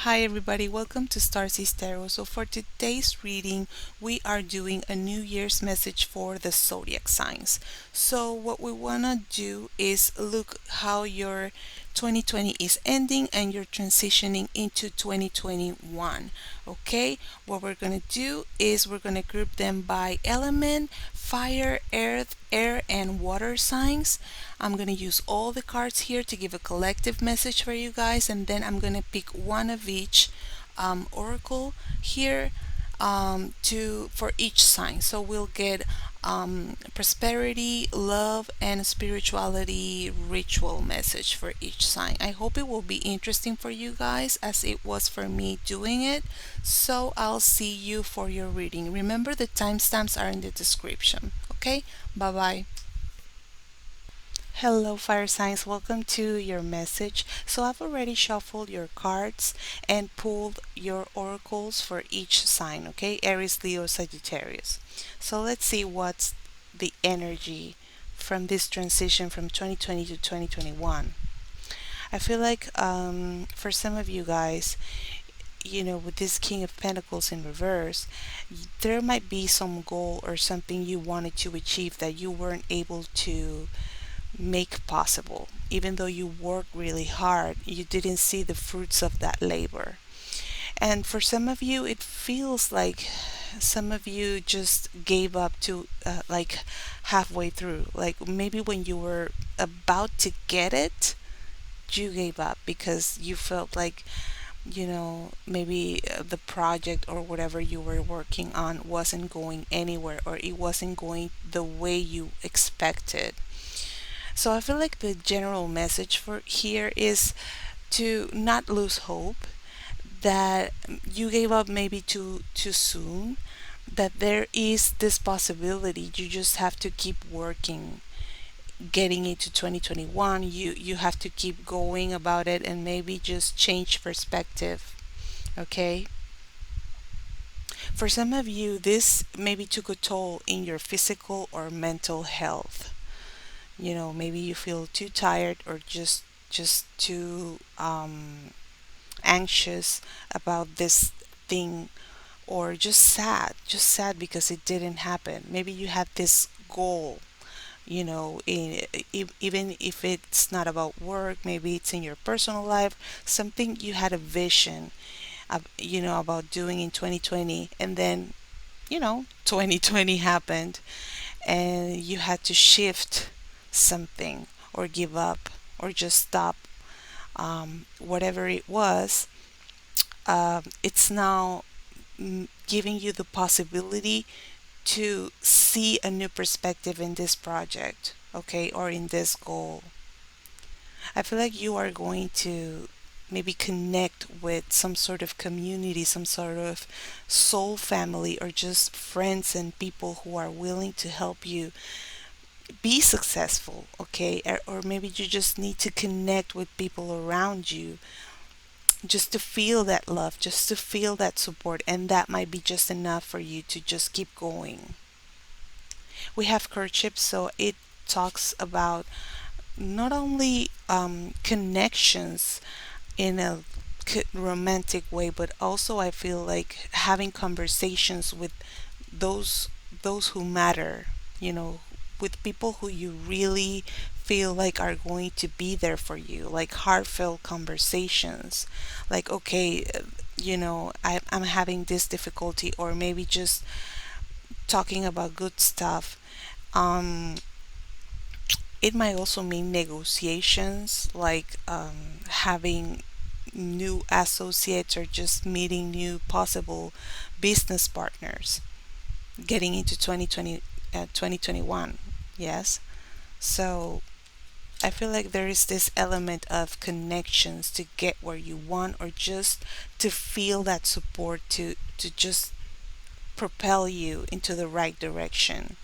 Hi everybody, welcome to Starseed Tarot. So for today's reading, we are doing a New Year's message for the zodiac signs. So what we want to do is look how your 2020 is ending and you're transitioning into 2021. Okay, what we're going to do is we're going to group them by element: fire, earth, air, and water signs. I'm going to use all the cards here to give a collective message for you guys, and then I'm going to pick one of each oracle here to for each sign. So we'll get prosperity, love, and spirituality ritual message for each sign. I hope it will be interesting for you guys as it was for me doing it. So I'll see you for your reading. Remember, the timestamps are in the description. Okay, bye bye. Hello, fire signs. Welcome to your message. So, I've already shuffled your cards and pulled your oracles for each sign, okay? Aries, Leo, Sagittarius. So, let's see what's the energy from this transition from 2020 to 2021. I feel like for some of you guys, with this King of Pentacles in reverse, there might be some goal or something you wanted to achieve that you weren't able to make possible. Even though you worked really hard, you didn't see the fruits of that labor. And for some of you, it feels like some of you just gave up to like halfway through. Like maybe when you were about to get it, you gave up because you felt like, maybe the project or whatever you were working on wasn't going anywhere, or it wasn't going the way you expected. So I feel like the general message for here is to not lose hope, that you gave up maybe too soon, that there is this possibility. You just have to keep working. Getting into 2021, you have to keep going about it and maybe just change perspective. Okay? For some of you, this maybe took a toll in your physical or mental health. Maybe you feel too tired or just too anxious about this thing, or just sad because it didn't happen. Maybe you had this goal, even if it's not about work, maybe it's in your personal life, something you had a vision about doing in 2020, and then 2020 happened and you had to shift something or give up or just stop, whatever it was. It's now giving you the possibility to see a new perspective in this project, okay, or in this goal. I feel like you are going to maybe connect with some sort of community, some sort of soul family, or just friends and people who are willing to help you be successful, okay? Or maybe you just need to connect with people around you just to feel that love, just to feel that support, and that might be just enough for you to just keep going. We have courtship, so it talks about not only connections in a romantic way, but also I feel like having conversations with those those who matter, you know, with people who you really feel like are going to be there for you, like heartfelt conversations. Like, okay, I'm having this difficulty, or maybe just talking about good stuff. Um, it might also mean negotiations, like having new associates or just meeting new possible business partners getting into 2021. Yes. So I feel like there is this element of connections to get where you want, or just to feel that support to just propel you into the right direction,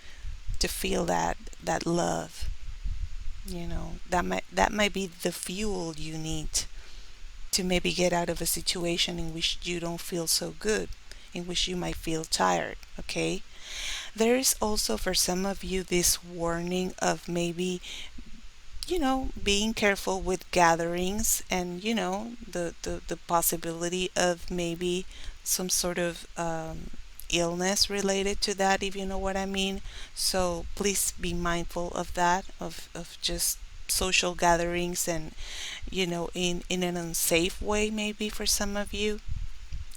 to feel that love. That might be the fuel you need to maybe get out of a situation in which you don't feel so good, in which you might feel tired, okay? There is also for some of you this warning of maybe being careful with gatherings, and the possibility of maybe some sort of illness related to that, if you know what I mean. So please be mindful of that, of just social gatherings, and in an unsafe way maybe for some of you.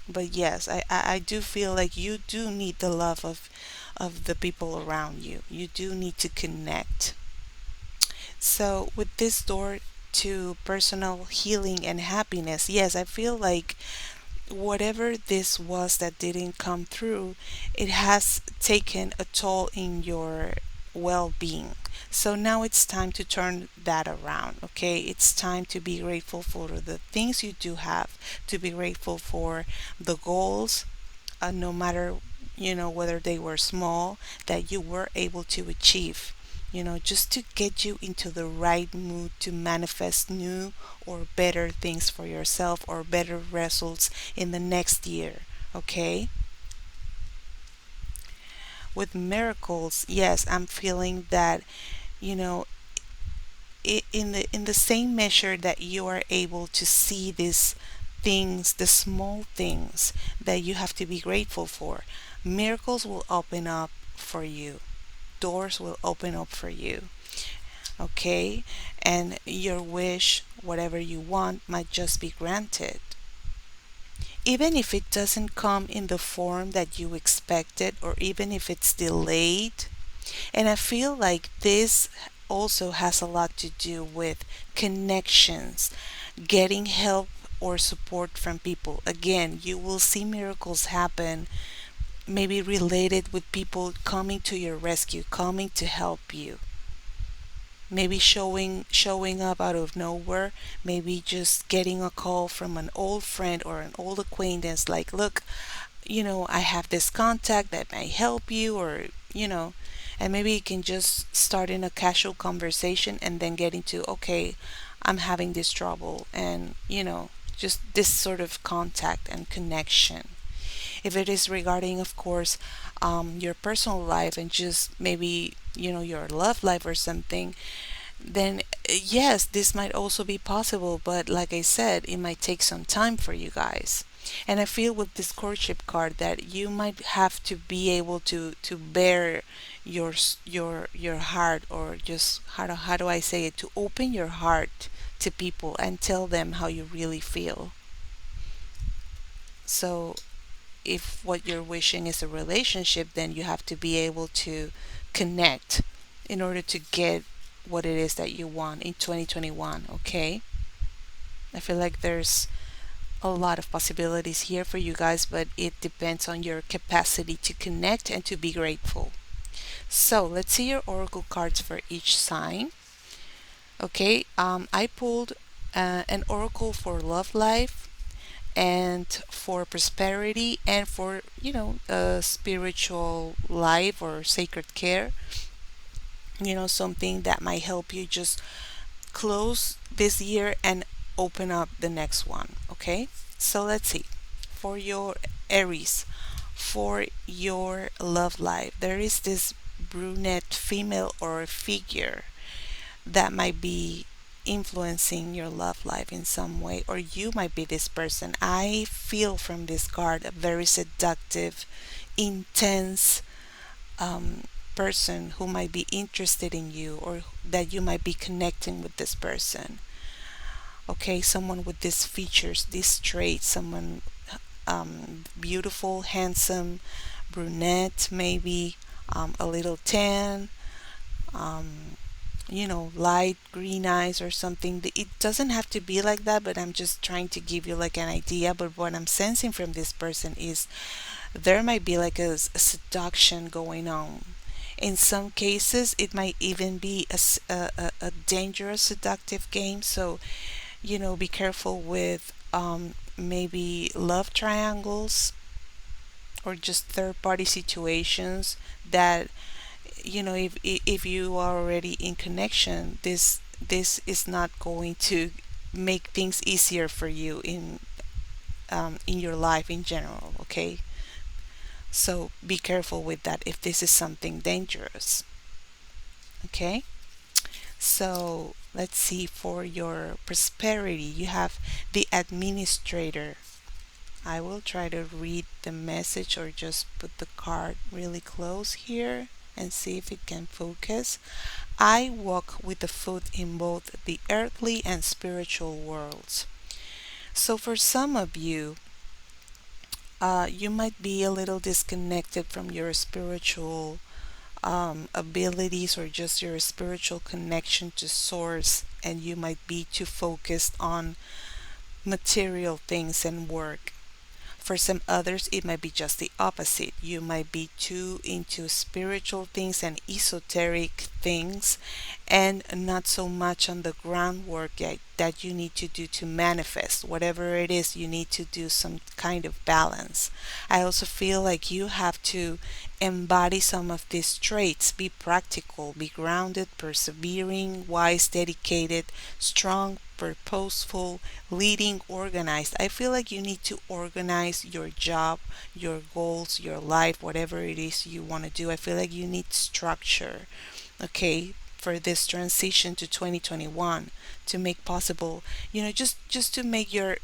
But yes, I do feel like you do need the love of the people around you. You do need to connect. So, with this door to personal healing and happiness, yes, I feel like whatever this was that didn't come through, it has taken a toll in your well being. So now it's time to turn that around, okay? It's time to be grateful for the things you do have, to be grateful for the goals, no matter whether they were small, that you were able to achieve, just to get you into the right mood to manifest new or better things for yourself, or better results in the next year. Okay, with miracles, yes, I'm feeling that, you know in the same measure that you are able to see these things, the small things that you have to be grateful for, miracles will open up for you. Doors will open up for you. Okay? And your wish, whatever you want, might just be granted. Even if it doesn't come in the form that you expected, or even if it's delayed. And I feel like this also has a lot to do with connections, getting help or support from people. Again, you will see miracles happen, maybe related with people coming to your rescue, coming to help you. Maybe showing up out of nowhere, maybe just getting a call from an old friend or an old acquaintance, like, look, I have this contact that may help you, or, and maybe you can just start in a casual conversation and then get into, okay, I'm having this trouble, and, just this sort of contact and connection. If it is regarding, of course, your personal life, and just maybe, your love life or something, then yes, this might also be possible. But like I said, it might take some time for you guys. And I feel with this courtship card that you might have to be able to bear your heart, or just how do I say it, to open your heart to people and tell them how you really feel. So if what you're wishing is a relationship, then you have to be able to connect in order to get what it is that you want in 2021. Okay, I feel like there's a lot of possibilities here for you guys, but it depends on your capacity to connect and to be grateful. So let's see your oracle cards for each sign. Okay, I pulled an oracle for love life, and for prosperity, and for spiritual life or sacred care. Something that might help you just close this year and open up the next one. Okay, so let's see. For your Aries, for your love life, there is this brunette female or figure that might be influencing your love life in some way, or you might be this person. I feel from this card a very seductive, intense person who might be interested in you, or that you might be connecting with this person. Okay, someone with these features, these traits, someone beautiful, handsome, brunette, maybe a little tan, um, light green eyes or something. It doesn't have to be like that, but I'm just trying to give you like an idea. But what I'm sensing from this person is there might be like a seduction going on. In some cases, it might even be a dangerous seductive game. So, be careful with maybe love triangles, or just third party situations that, if you are already in connection, this is not going to make things easier for you in your life in general. Okay, so be careful with that if this is something dangerous. Okay, so Let's see, for your prosperity, you have the administrator. I will try to read the message or just put the card really close here and see if it can focus. I walk with the foot in both the earthly and spiritual worlds. So, for some of you, you might be a little disconnected from your spiritual abilities or just your spiritual connection to source, and you might be too focused on material things and work. For some others, it might be just the opposite. You might be too into spiritual things and esoteric things, and not so much on the groundwork that you need to do to manifest. Whatever it is, you need to do some kind of balance. I also feel like you have to embody some of these traits. Be practical, be grounded, persevering, wise, dedicated, strong, purposeful, leading, organized. I feel like you need to organize your job, your goals, your life, whatever it is you want to do. I feel like you need structure, okay, for this transition to 2021 to make possible, just to make your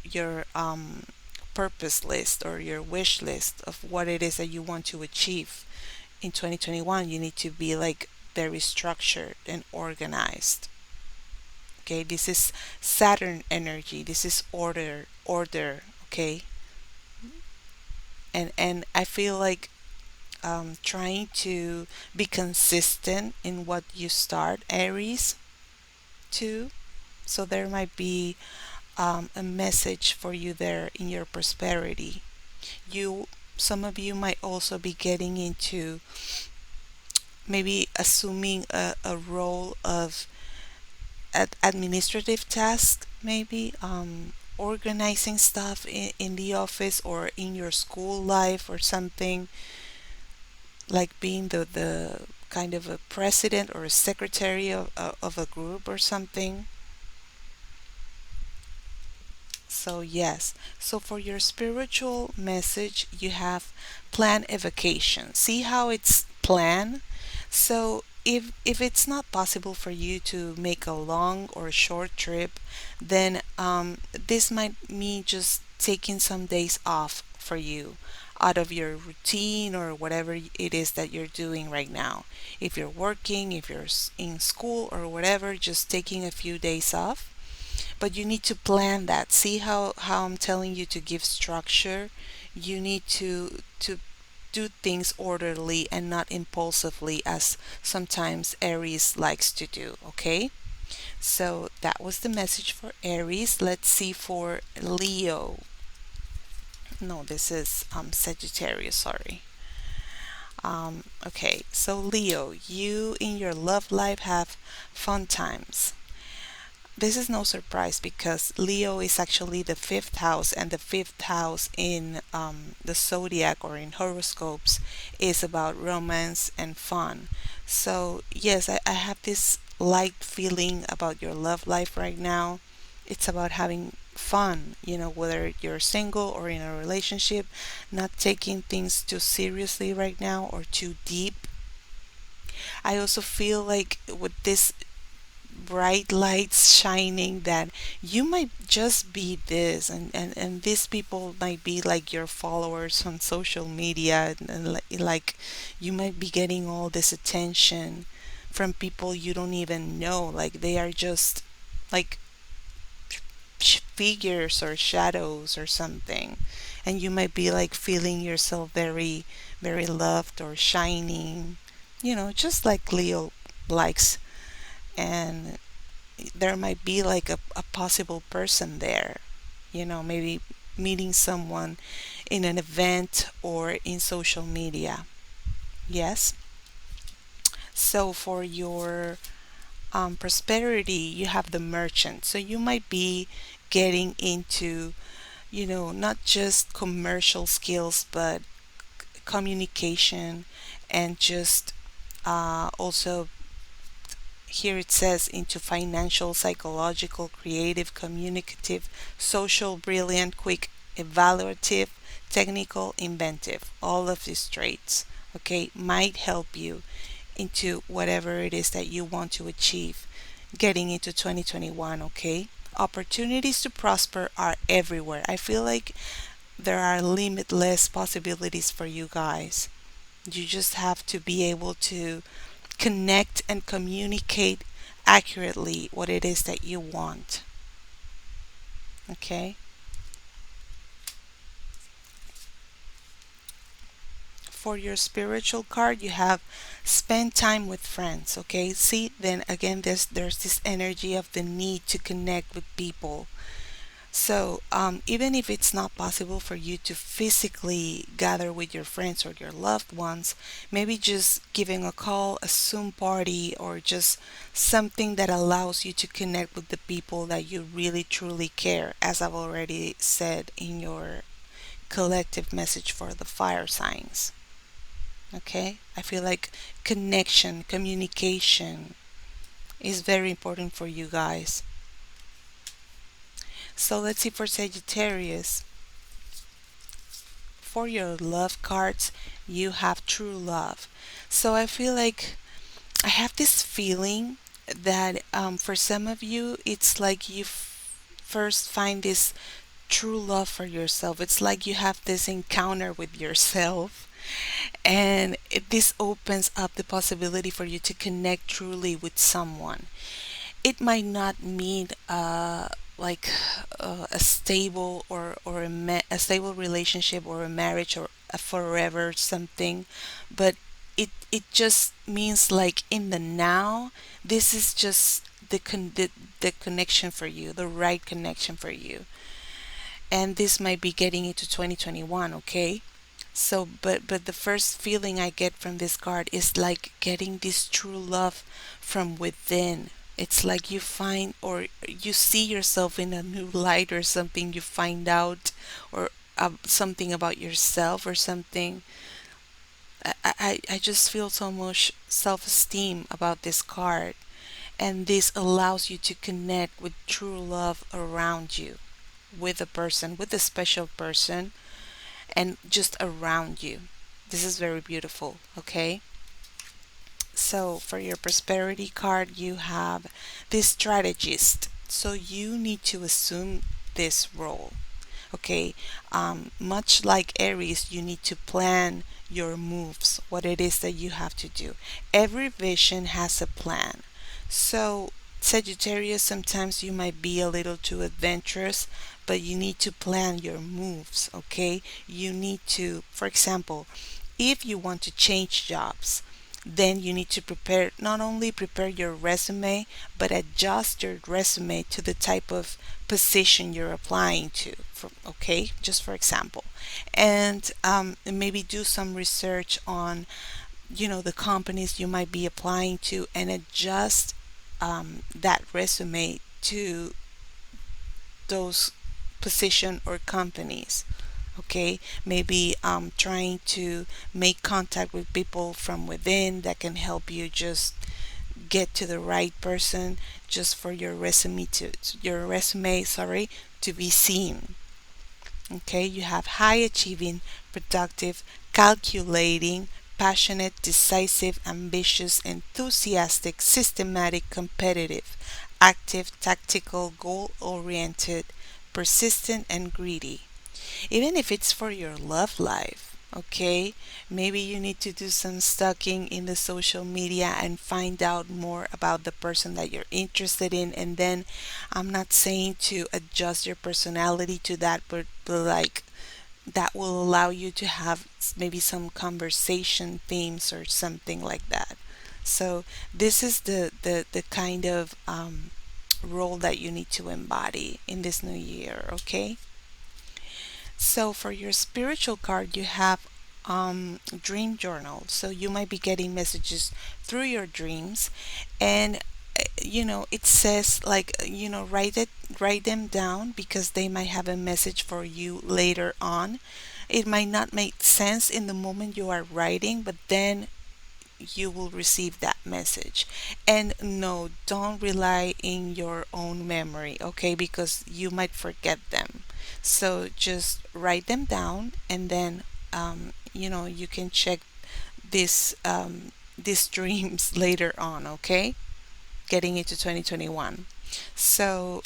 purpose list or your wish list of what it is that you want to achieve in 2021. You need to be like very structured and organized. Okay, this is Saturn energy. This is order. Okay, and I feel like trying to be consistent in what you start, Aries, too. So there might be a message for you there in your prosperity. You, some of you might also be getting into maybe assuming a role of administrative task, maybe organizing stuff in the office or in your school life or something, like being the kind of a president or a secretary of a group or something. So, yes. So, for your spiritual message, you have plan a vacation. See how it's plan? So, if it's not possible for you to make a long or short trip, then this might mean just taking some days off for you out of your routine or whatever it is that you're doing right now. If you're working, if you're in school or whatever, just taking a few days off, but you need to plan that. See how I'm telling you to give structure. You need to do things orderly and not impulsively, as sometimes Aries likes to do. Okay, so that was the message for Aries. Let's see for Leo. No, this is Sagittarius, sorry. Okay, so Leo, you in your love life have fun times. This is no surprise because Leo is actually the fifth house, and the fifth house in the zodiac or in horoscopes is about romance and fun. So, yes, I have this light feeling about your love life right now. It's about having fun, whether you're single or in a relationship, not taking things too seriously right now or too deep. I also feel like with this bright lights shining, that you might just be this, and these people might be like your followers on social media, and like you might be getting all this attention from people you don't even know, like they are just like figures or shadows or something, and you might be like feeling yourself very very loved or shining, just like Leo likes. And there might be like a possible person there, maybe meeting someone in an event or in social media. Yes. So for your prosperity, you have the merchant. So you might be getting into, not just commercial skills, but communication, and just also here it says into financial, psychological, creative, communicative, social, brilliant, quick, evaluative, technical, inventive. All of these traits, okay, might help you into whatever it is that you want to achieve. getting into 2021, okay? Opportunities to prosper are everywhere. I feel like there are limitless possibilities for you guys. You just have to be able to connect and communicate accurately what it is that you want, okay? For your spiritual card, you have spend time with friends, okay? See, then again, there's this energy of the need to connect with people. So, even if it's not possible for you to physically gather with your friends or your loved ones, maybe just giving a call, a Zoom party, or just something that allows you to connect with the people that you really truly care, as I've already said in your collective message for the fire signs. Okay? I feel like connection, communication is very important for you guys. So, let's see for Sagittarius. For your love cards, you have true love. So I feel like I have this feeling that for some of you, it's like you first find this true love for yourself. It's like you have this encounter with yourself, and this opens up the possibility for you to connect truly with someone. It might not mean like a stable or a stable relationship or a marriage or a forever something, but it just means like in the now, this is just the connection for you, the right connection for you. And this might be getting into 2021, okay? So, but the first feeling I get from this card is like getting this true love from within. It's like you find or you see yourself in a new light or something. You find out or something about yourself or something. I just feel so much self-esteem about this card, and this allows you to connect with true love around you, with a person, with a special person, and just around you. This is very beautiful, okay? So, for your prosperity card, you have this strategist. So, you need to assume this role, okay? Much like Aries, you need to plan your moves, what it is that you have to do. Every vision has a plan. So, Sagittarius, sometimes you might be a little too adventurous, but you need to plan your moves, okay? You need to, for example, if you want to change jobs, then you need to prepare, not only prepare your resume, but adjust your resume to the type of position you're applying to, okay, just for example. And maybe do some research on, the companies you might be applying to, and adjust that resume to those position or companies. Okay, maybe trying to make contact with people from within that can help you just get to the right person, just for your resume to be seen. Okay, you have high achieving, productive, calculating, passionate, decisive, ambitious, enthusiastic, systematic, competitive, active, tactical, goal oriented, persistent, and greedy. Even if it's for your love life, okay? Maybe you need to do some stalking in the social media and find out more about the person that you're interested in. And then I'm not saying to adjust your personality to that, but like that will allow you to have maybe some conversation themes or something like that. So this is the kind of role that you need to embody in this new year, okay? So for your spiritual card, you have dream journal. So you might be getting messages through your dreams, and it says like write them down because they might have a message for you later on. It might not make sense in the moment you are writing, but then you will receive that message. And no, don't rely in your own memory, okay? Because you might forget them. So just write them down, and then you can check this these dreams later on, okay? getting into 2021. So,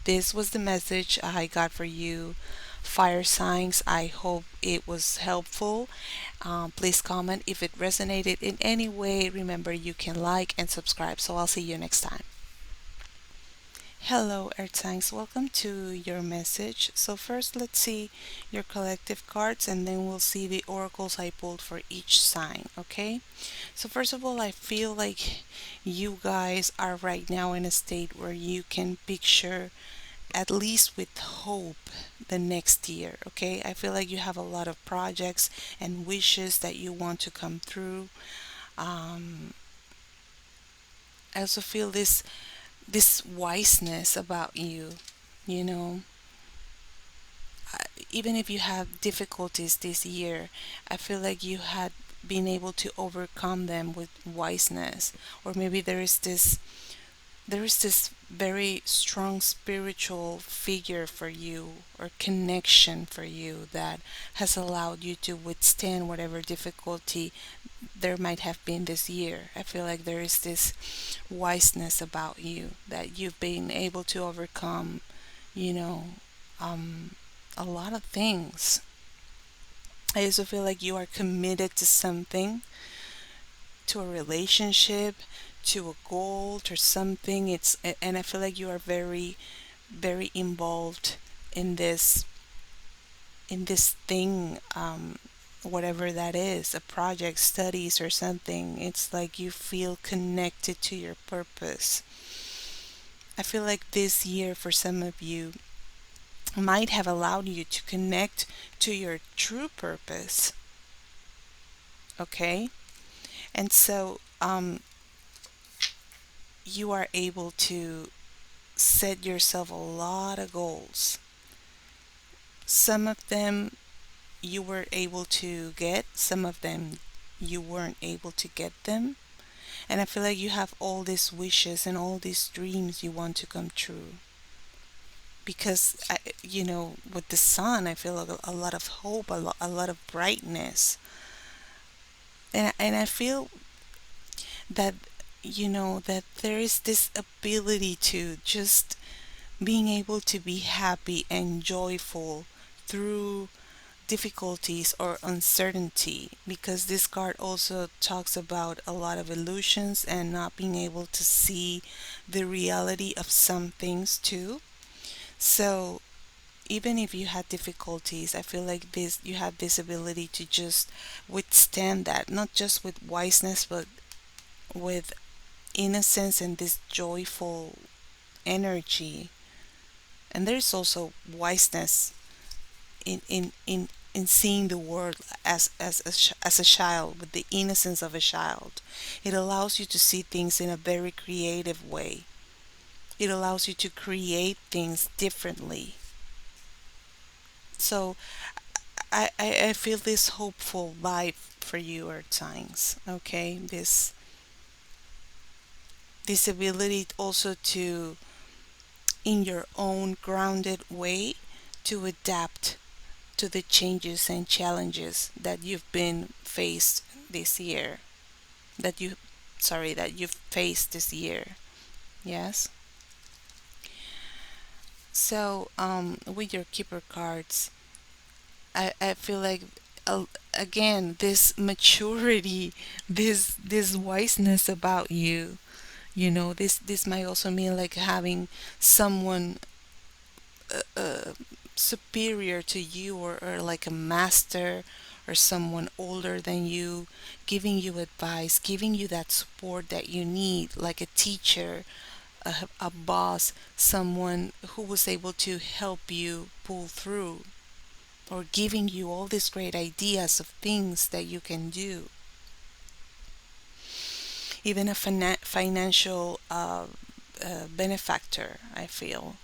this was the message I got for you, fire signs. I hope it was helpful. Please comment if it resonated in any way. Remember, you can like and subscribe. So, I'll see you next time. Hello, Earth signs. Welcome to your message. So, first, let's see your collective cards and then we'll see the oracles I pulled for each sign, okay? So, first of all, I feel like you guys are right now in a state where you can picture, at least with hope, the next year, okay? I feel like you have a lot of projects and wishes that you want to come through. Um, I also feel this wiseness about you, you know. Even if you have difficulties this year, I feel like you had been able to overcome them with wiseness. Or maybe there is this very strong spiritual figure for you or connection for you that has allowed you to withstand whatever difficulty there might have been this year. I feel like there is this wiseness about you that you've been able to overcome, you know, um, a lot of things. I also feel like you are committed to something, to a relationship, to a goal, to something. And I feel like you are very, very involved in this thing, whatever that is, a project, studies, or something. It's like you feel connected to your purpose. I feel like this year for some of you might have allowed you to connect to your true purpose. Okay? And so, you are able to set yourself a lot of goals. Some of them you were able to get, some of them you weren't able to get them. And I feel like you have all these wishes and all these dreams you want to come true. Because, with the sun, I feel like a lot of hope, a lot of brightness. And I feel that, that there is this ability to just being able to be happy and joyful through difficulties or uncertainty, because this card also talks about a lot of illusions and not being able to see the reality of some things too. So even if you had difficulties, I feel like this you have this ability to just withstand that, not just with wiseness but with innocence and this joyful energy. And there's also wiseness in seeing the world as a child, with the innocence of a child. It allows you to see things in a very creative way. It allows you to create things differently. So I feel this hopeful vibe for you, Earth signs. Okay, this ability also to, in your own grounded way, to adapt to the changes and challenges that you've been faced this year. That you, sorry, that you've faced this year. Yes. So, with your keeper cards, I feel like, again, this maturity, this wiseness about you. This might also mean like having someone superior to you, or like a master or someone older than you, giving you advice, giving you that support that you need, like a teacher, a boss, someone who was able to help you pull through, or giving you all these great ideas of things that you can do. Even a financial benefactor, I feel.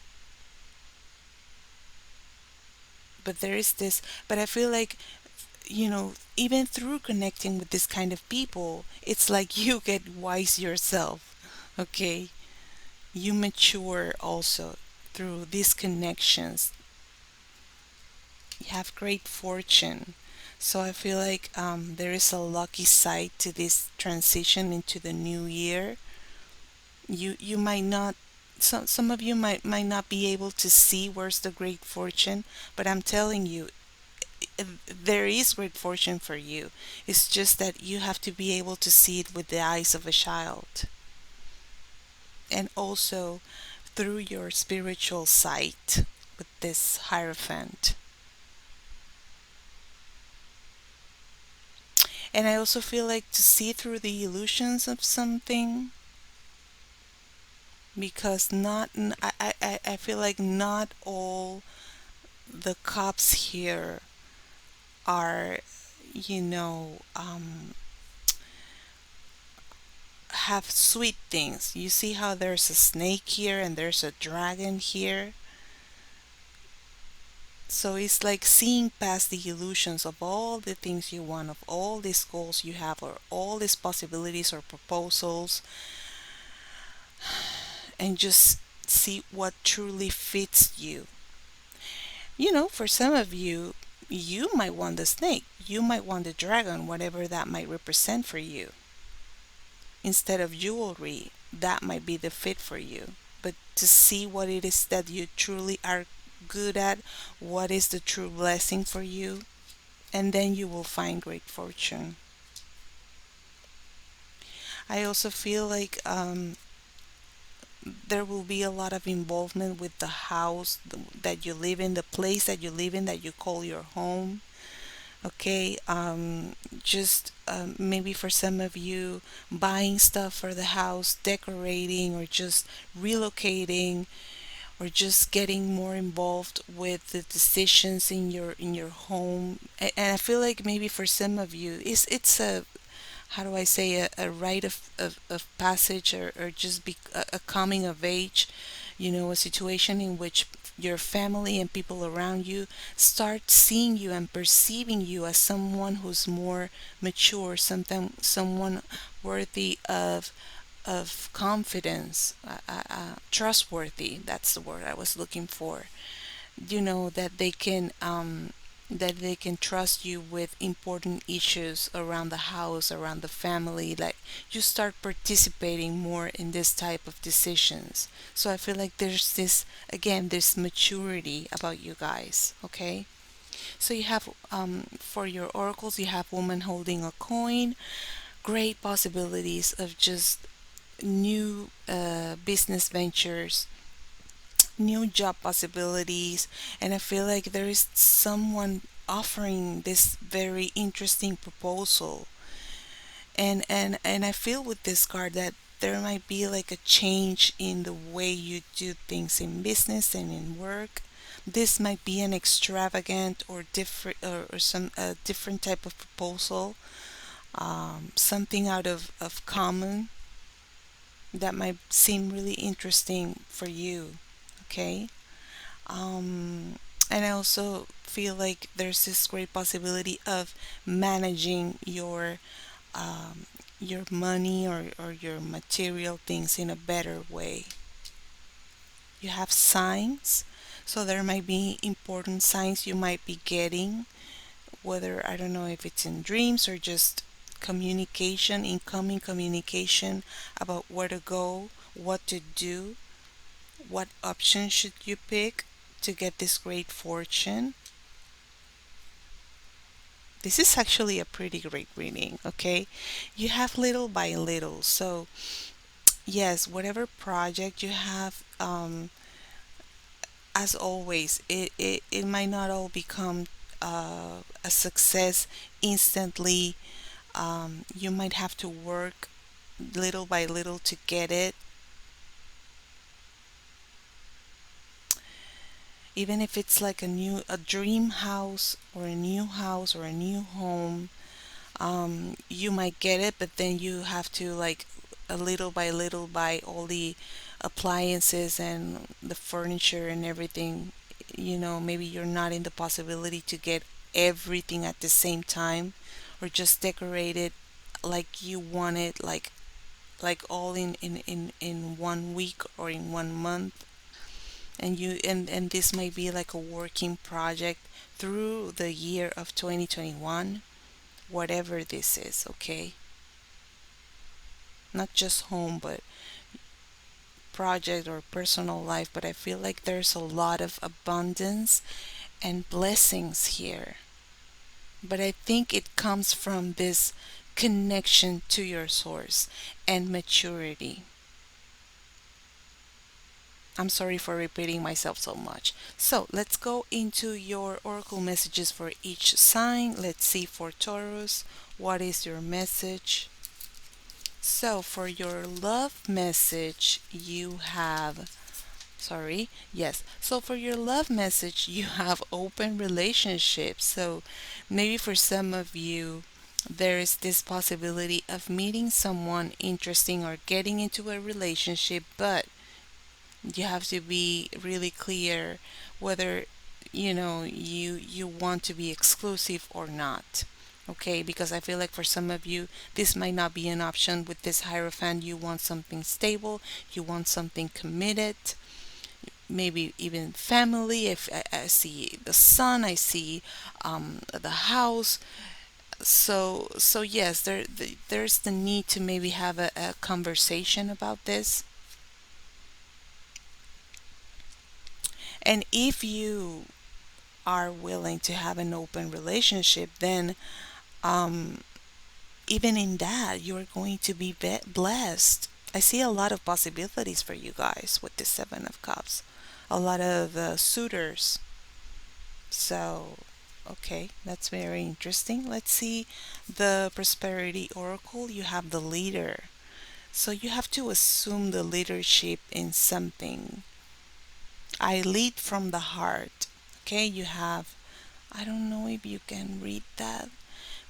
But there is this, but I feel like, even through connecting with this kind of people, it's like you get wise yourself. Okay? You mature also through these connections. You have great fortune. So I feel like, there is a lucky side to this transition into the new year. You might not, some of you might not be able to see where's the great fortune, but I'm telling you, there is great fortune for you. It's just that you have to be able to see it with the eyes of a child, and also through your spiritual sight with this Hierophant. And I also feel like to see through the illusions of something, because I feel like not all the cops here are, you know, have sweet things. You see how there's a snake here and there's a dragon here? So it's like seeing past the illusions of all the things you want, of all these goals you have, or all these possibilities or proposals, and just see what truly fits you. You know, for some of you, you might want the snake, you might want the dragon, whatever that might represent for you. Instead of jewelry, that might be the fit for you. But to see what it is that you truly are good at, what is the true blessing for you, and then you will find great fortune. I also feel like there will be a lot of involvement with the house that you live in, the place that you live in that you call your home. Okay, just maybe for some of you, buying stuff for the house, decorating, or just relocating, or just getting more involved with the decisions in your home. And I feel like maybe for some of you, it's a, how do I say, a rite of passage, or just be a coming of age, a situation in which your family and people around you start seeing you and perceiving you as someone who's more mature, someone worthy of confidence, trustworthy. That's the word I was looking for. That they can trust you with important issues around the house, around the family. Like, you start participating more in this type of decisions. So I feel like there's this, again, this maturity about you guys. Okay. So you have, for your oracles, you have woman holding a coin. Great possibilities of just new business ventures, new job possibilities, and I feel like there is someone offering this very interesting proposal. And I feel with this card that there might be like a change in the way you do things in business and in work. This might be an extravagant or different, or some different type of proposal, something out of common that might seem really interesting for you. Okay. And I also feel like there's this great possibility of managing your money, or your material things in a better way. You have signs, so there might be important signs you might be getting, whether, I don't know if it's in dreams or just communication, incoming communication about where to go, what to do, what option should you pick to get this great fortune. This is actually a pretty great reading, okay? You have little by little. So, yes, whatever project you have, as always, it might not all become a success instantly. You might have to work little by little to get it. Even if it's like a dream house, or a new house, or a new home, you might get it, but then you have to, like, a little by little, buy all the appliances and the furniture and everything. Maybe you're not in the possibility to get everything at the same time, or just decorate it like you want it, like all in 1 week or in 1 month. And this might be like a working project through the year of 2021, whatever this is. Okay, not just home, but project or personal life, but I feel like there's a lot of abundance and blessings here. But I think it comes from this connection to your source and maturity. I'm sorry for repeating myself so much. So let's go into your oracle messages for each sign. Let's see for Taurus, what is your message? So for your love message, you have, sorry, yes. So for your love message, you have open relationships. So maybe for some of you, there is this possibility of meeting someone interesting or getting into a relationship, but you have to be really clear whether you want to be exclusive or not. Okay, because I feel like for some of you this might not be an option with this hierophant. You want something stable, you want something committed, maybe even family. If I see the sun, I see the house. So yes, there's the need to maybe have a conversation about this. And if you are willing to have an open relationship, then um, even in that, you're going to be blessed. I see a lot of possibilities for you guys with the Seven of Cups, a lot of suitors. So, okay, that's very interesting. Let's see the Prosperity Oracle. You have the leader. So, you have to assume the leadership in something. I lead from the heart. Okay, you have, I don't know if you can read that.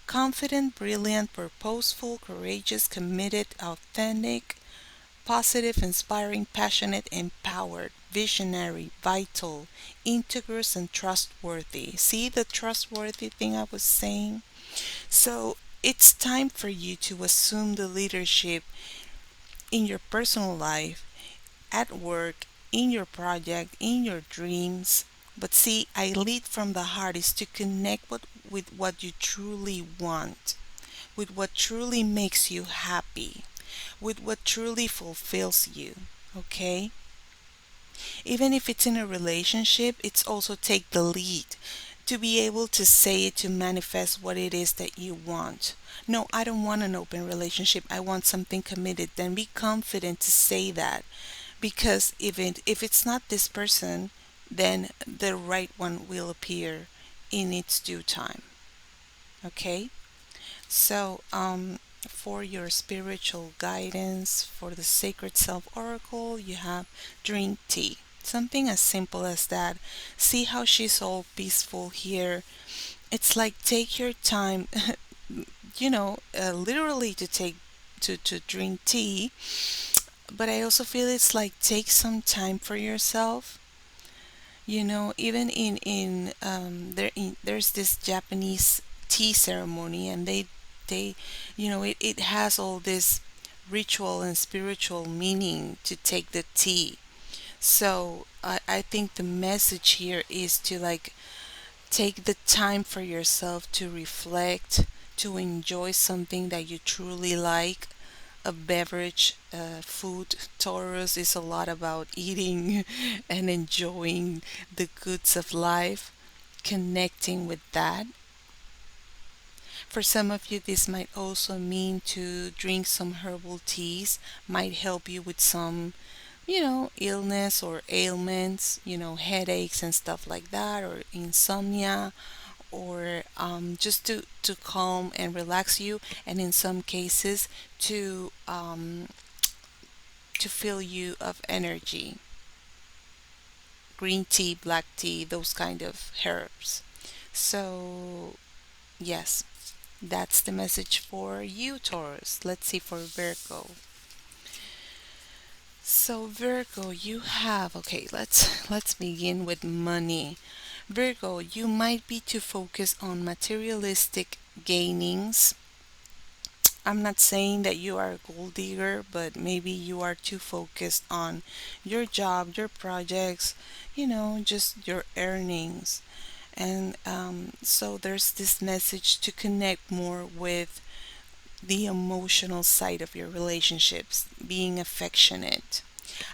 Confident, brilliant, purposeful, courageous, committed, authentic, positive, inspiring, passionate, empowered, visionary, vital, integrous, and trustworthy. See the trustworthy thing I was saying? So it's time for you to assume the leadership in your personal life, at work, in your project, in your dreams. But see, I lead from the heart is to connect with what you truly want, with what truly makes you happy, with what truly fulfills you. Okay? Even if it's in a relationship, it's also take the lead to be able to say it, to manifest what it is that you want. No, I don't want an open relationship. I want something committed. Then be confident to say that, because if it's not this person, then the right one will appear in its due time. Okay? So, for your spiritual guidance for the Sacred Self Oracle, you have drink tea. Something as simple as that. See how she's all peaceful here. It's like take your time, literally to drink tea. But I also feel it's like take some time for yourself. Even there's this Japanese tea ceremony, and they it has all this ritual and spiritual meaning to take the tea. So I think the message here is to like take the time for yourself to reflect, to enjoy something that you truly like, a beverage, food. Taurus is a lot about eating and enjoying the goods of life, connecting with that. For some of you, this might also mean to drink some herbal teas, might help you with some, illness or ailments, headaches and stuff like that, or insomnia, or just to calm and relax you, and in some cases to fill you of energy. Green tea, black tea, those kind of herbs. So, yes, that's the message for you, Taurus. Let's see for Virgo. So Virgo, you have, okay, let's begin with money. Virgo, you might be too focused on materialistic gainings. I'm not saying that you are a gold digger, but maybe you are too focused on your job, your projects, just your earnings. And so there's this message to connect more with the emotional side of your relationships, being affectionate.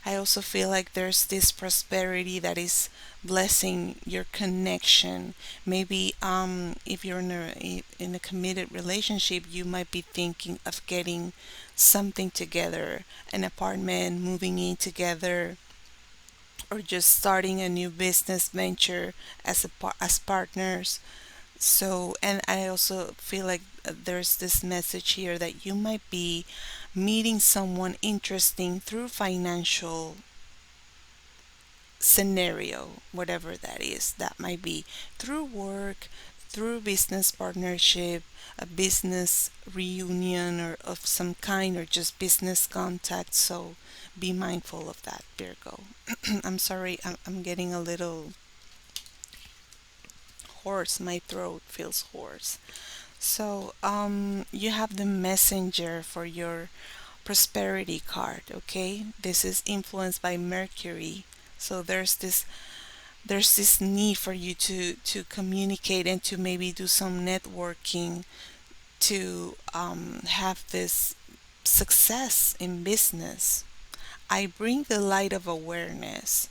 I also feel like there's this prosperity that is blessing your connection. Maybe if you're in a committed relationship, you might be thinking of getting something together, an apartment, moving in together, or just starting a new business venture as partners. So, and I also feel like there's this message here that you might be meeting someone interesting through financial scenario, whatever that is. That might be through work, through business partnership, a business reunion or of some kind, or just business contact. So be mindful of that, Virgo. I'm sorry, I'm getting a little hoarse. My throat feels hoarse. So, you have the messenger for your prosperity card, okay? This is influenced by Mercury. So there's this need for you to communicate and to maybe do some networking to have this success in business. I bring the light of awareness.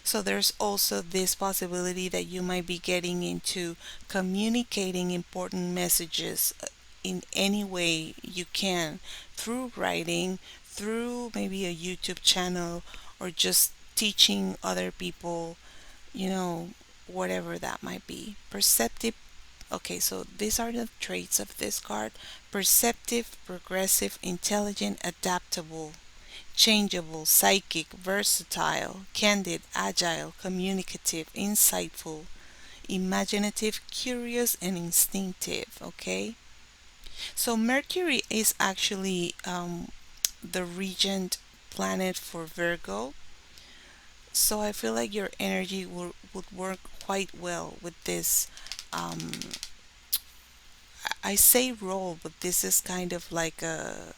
So there's also this possibility that you might be getting into communicating important messages in any way you can, through writing, through maybe a YouTube channel, or just teaching other people, you know, whatever that might be. Perceptive. Okay, so these are the traits of this card: perceptive, progressive, intelligent, adaptable, changeable, psychic, versatile, candid, agile, communicative, insightful, imaginative, curious, and instinctive. Okay, so Mercury is actually the regent planet for Virgo. So I feel like your energy would work quite well with this. Um, I say role, but this is kind of like a,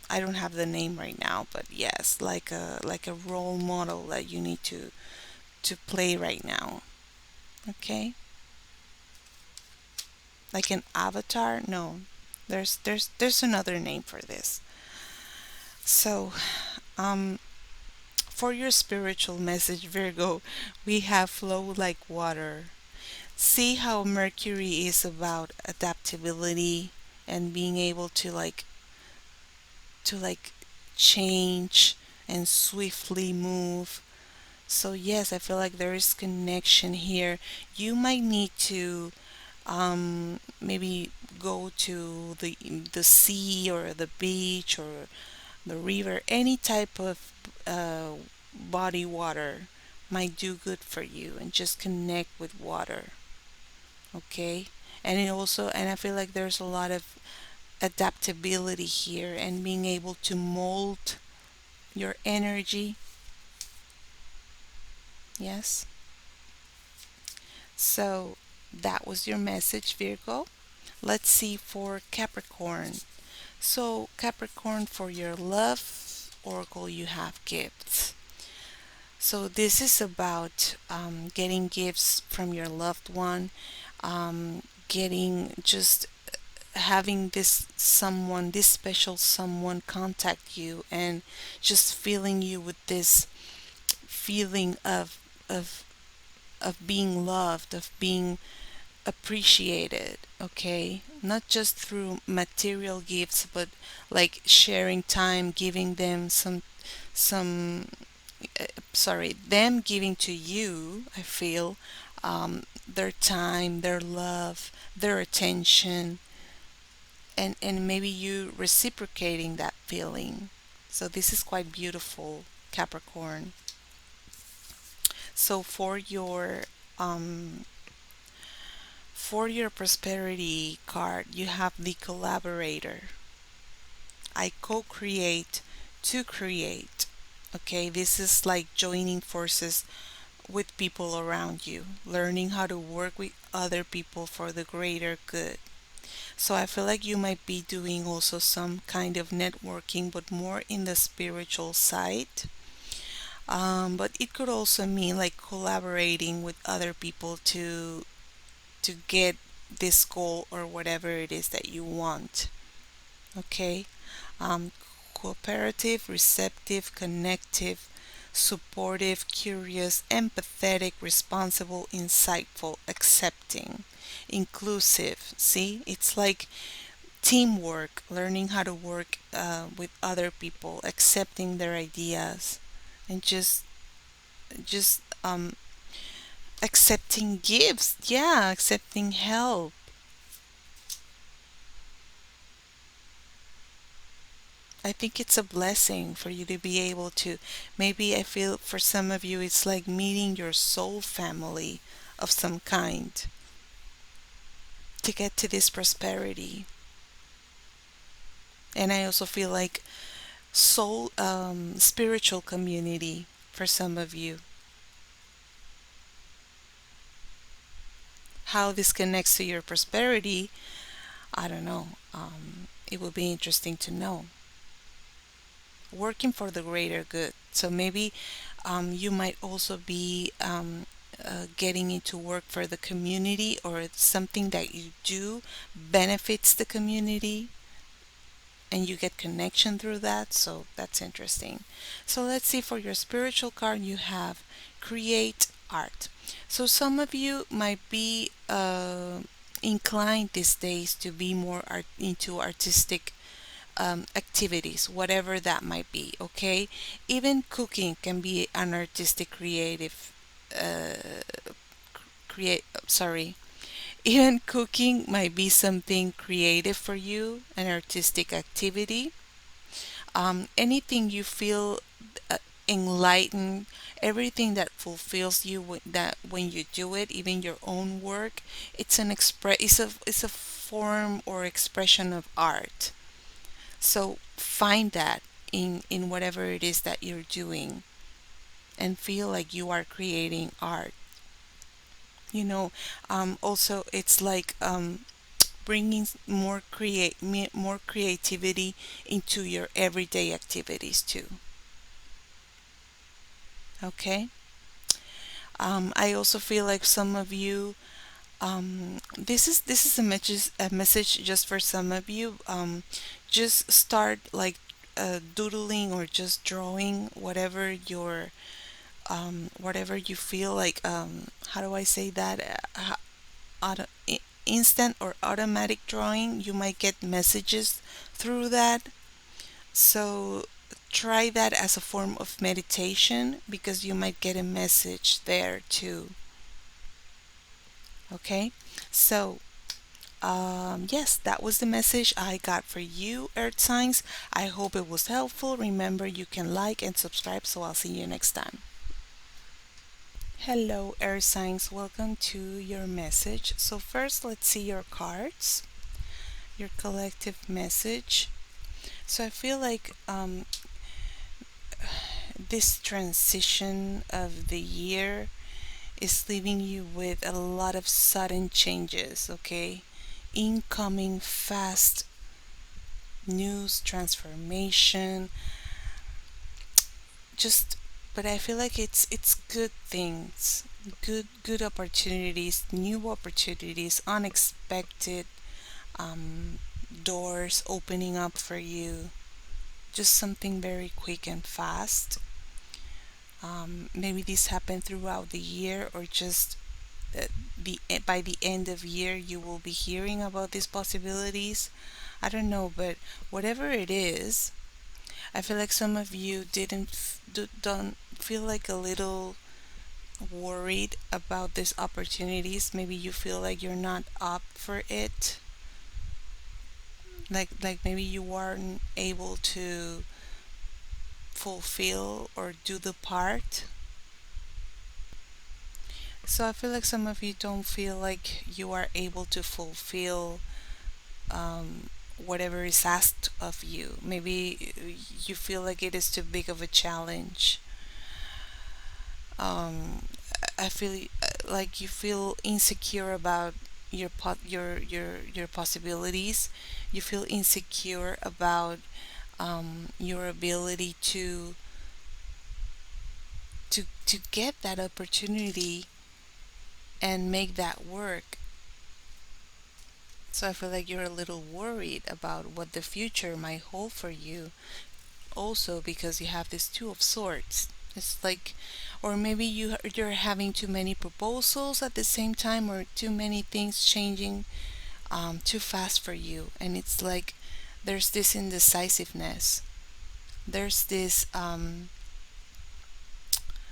I don't have the name right now, but yes, like a role model that you need to play right now. Okay? Like an avatar? No. There's another name for this. So, um for your spiritual message, Virgo, we have flow like water. See how Mercury is about adaptability and being able to change and swiftly move. So yes, I feel like there is connection here. You might need to maybe go to the sea or the beach or the river. Any type of body water might do good for you, and just connect with water. Okay, and I feel like there's a lot of adaptability here and being able to mold your energy. Yes. So that was your message, Virgo. Let's see for Capricorn. So, Capricorn, for your love oracle, you have gifts. So, this is about getting gifts from your loved one, getting just having this special someone contact you, and just filling you with this feeling of of being loved, of being appreciated. Okay, not just through material gifts, but like sharing time, giving them some sorry, them giving to you, I feel, their time, their love, their attention, and maybe you reciprocating that feeling. So this is quite beautiful, Capricorn. So um for your prosperity card, you have the collaborator. I co-create to create. Okay, this is like joining forces with people around you, learning how to work with other people for the greater good. So I feel like you might be doing also some kind of networking, but more in the spiritual side. But it could also mean like collaborating with other people to get this goal or whatever it is that you want. Okay, um, cooperative, receptive, connective, supportive, curious, empathetic, responsible, insightful, accepting, inclusive. See, it's like teamwork, learning how to work with other people, accepting their ideas, and just accepting gifts. Yeah, accepting help. I think it's a blessing for you to be able to. Maybe I feel for some of you it's like meeting your soul family of some kind to get to this prosperity. And I also feel like soul, spiritual community for some of you. How this connects to your prosperity, I don't know. It would be interesting to know. Working for the greater good. So maybe you might also be getting into work for the community, or something that you do benefits the community and you get connection through that. So that's interesting. So let's see, for your spiritual card, you have create art. So some of you might be inclined these days to be more into artistic activities, whatever that might be. Okay, even cooking can be an artistic, creative, create. Sorry, even cooking might be something creative for you, an artistic activity. Anything you feel uh, enlightened, everything that fulfills you, that when you do it, even your own work, it's a form or expression of art. So find that in whatever it is that you're doing, and feel like you are creating art. You know, also it's like bringing more creativity into your everyday activities too. Okay. I also feel like some of you, this is a message just for some of you. Just start like doodling, or just drawing whatever you feel like. How do I say that? Instant or automatic drawing. You might get messages through that. So try that as a form of meditation, because you might get a message there too. Okay, so yes, that was the message I got for you, Earth signs. I hope it was helpful. Remember, you can like and subscribe, so I'll see you next time. Hello, Earth signs. Welcome to your message. So, first, let's see your cards, your collective message. So, I feel like this transition of the year is leaving you with a lot of sudden changes, okay? Incoming fast news, transformation, just, but I feel like it's good things, good opportunities, new opportunities, unexpected doors opening up for you. Just something very quick and fast. Maybe this happened throughout the year, or just by the end of year you will be hearing about these possibilities. I don't know, but whatever it is, I feel like some of you don't feel like a little worried about these opportunities. Maybe you feel like you're not up for it. Like maybe you aren't able to fulfill or do the part. So I feel like some of you don't feel like you are able to fulfill whatever is asked of you. Maybe you feel like it is too big of a challenge. Um, I feel like you feel insecure about your possibilities. You feel insecure about your ability to get that opportunity and make that work. So I feel like you're a little worried about what the future might hold for you. also because you have this two of swords. It's like, or maybe you're having too many proposals at the same time, or too many things changing too fast for you, and it's like there's this indecisiveness. There's this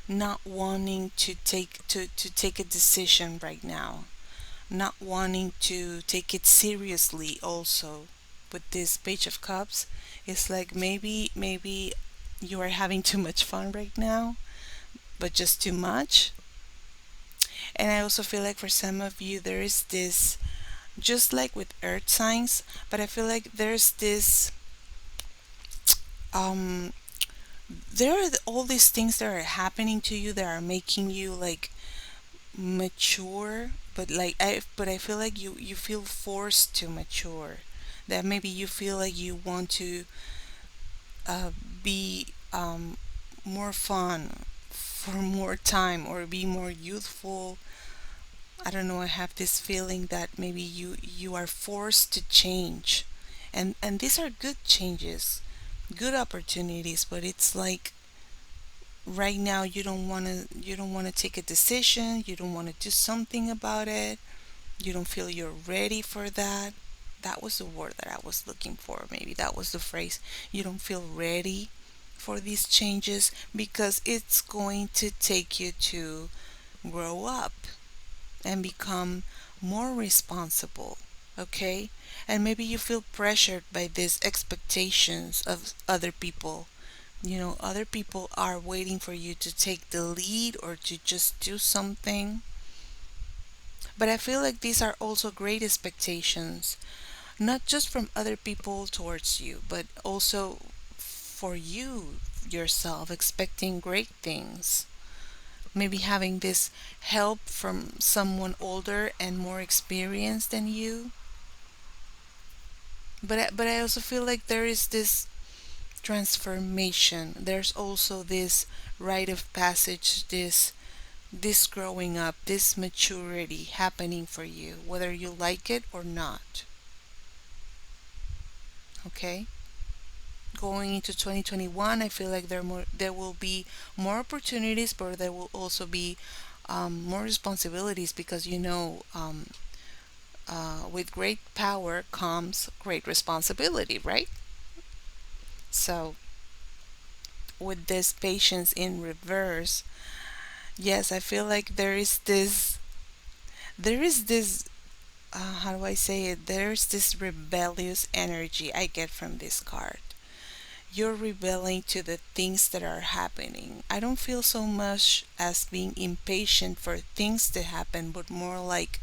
not wanting to take a decision right now, not wanting to take it seriously also. With this page of cups, it's like maybe you are having too much fun right now, but just too much. And I also feel like for some of you there is this, just like with earth signs, but I feel like there's this um there are all these things that are happening to you that are making you like mature, but I feel like you feel forced to mature, that maybe you feel like you want to be more fun for more time, or be more youthful. I don't know, I have this feeling that maybe you are forced to change, and these are good changes, good opportunities, but it's like right now you don't want to take a decision, you don't want to do something about it, you don't feel you're ready for that. That was the word that I was looking for. Maybe that was the phrase. You don't feel ready for these changes because it's going to take you to grow up and become more responsible. Okay? And maybe you feel pressured by these expectations of other people. Other people are waiting for you to take the lead or to just do something. But I feel like these are also great expectations, not just from other people towards you, but also for you yourself, expecting great things. Maybe having this help from someone older and more experienced than you. But I also feel like there is this transformation. There's also this rite of passage, this growing up, this maturity happening for you, whether you like it or not. Okay? Going into 2021, I feel like there will be more opportunities, but there will also be more responsibilities, because with great power comes great responsibility, right? So with this patience in reverse, yes, I feel like there is this how do I say it? There's this rebellious energy I get from this card. You're rebelling to the things that are happening. I don't feel so much as being impatient for things to happen, but more like,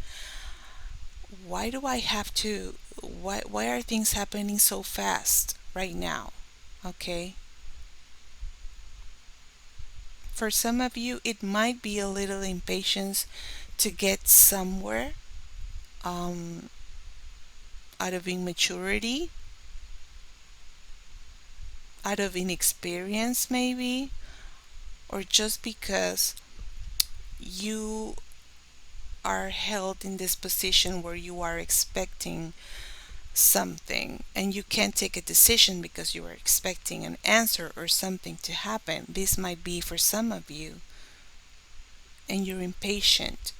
why do I have to? Why are things happening so fast right now? Okay. For some of you, it might be a little impatience to get somewhere, um, out of immaturity, out of inexperience, maybe, or just because you are held in this position where you are expecting something and you can't take a decision because you are expecting an answer or something to happen. This might be for some of you, and you're impatient.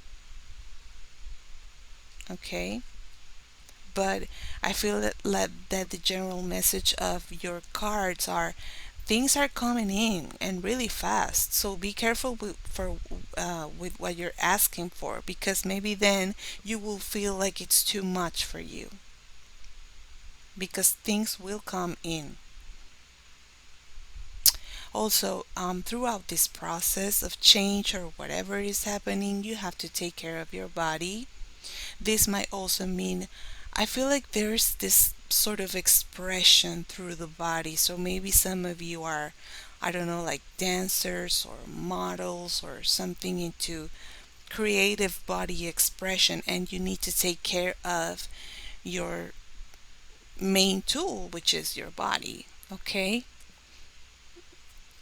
Okay? But I feel that the general message of your cards are, things are coming in and really fast. So be careful with what you're asking for, because maybe then you will feel like it's too much for you, because things will come in. Also, throughout this process of change or whatever is happening, you have to take care of your body. This might also mean, I feel like there's this sort of expression through the body. So maybe some of you are, I don't know, like dancers or models or something into creative body expression, and you need to take care of your main tool, which is your body. Okay?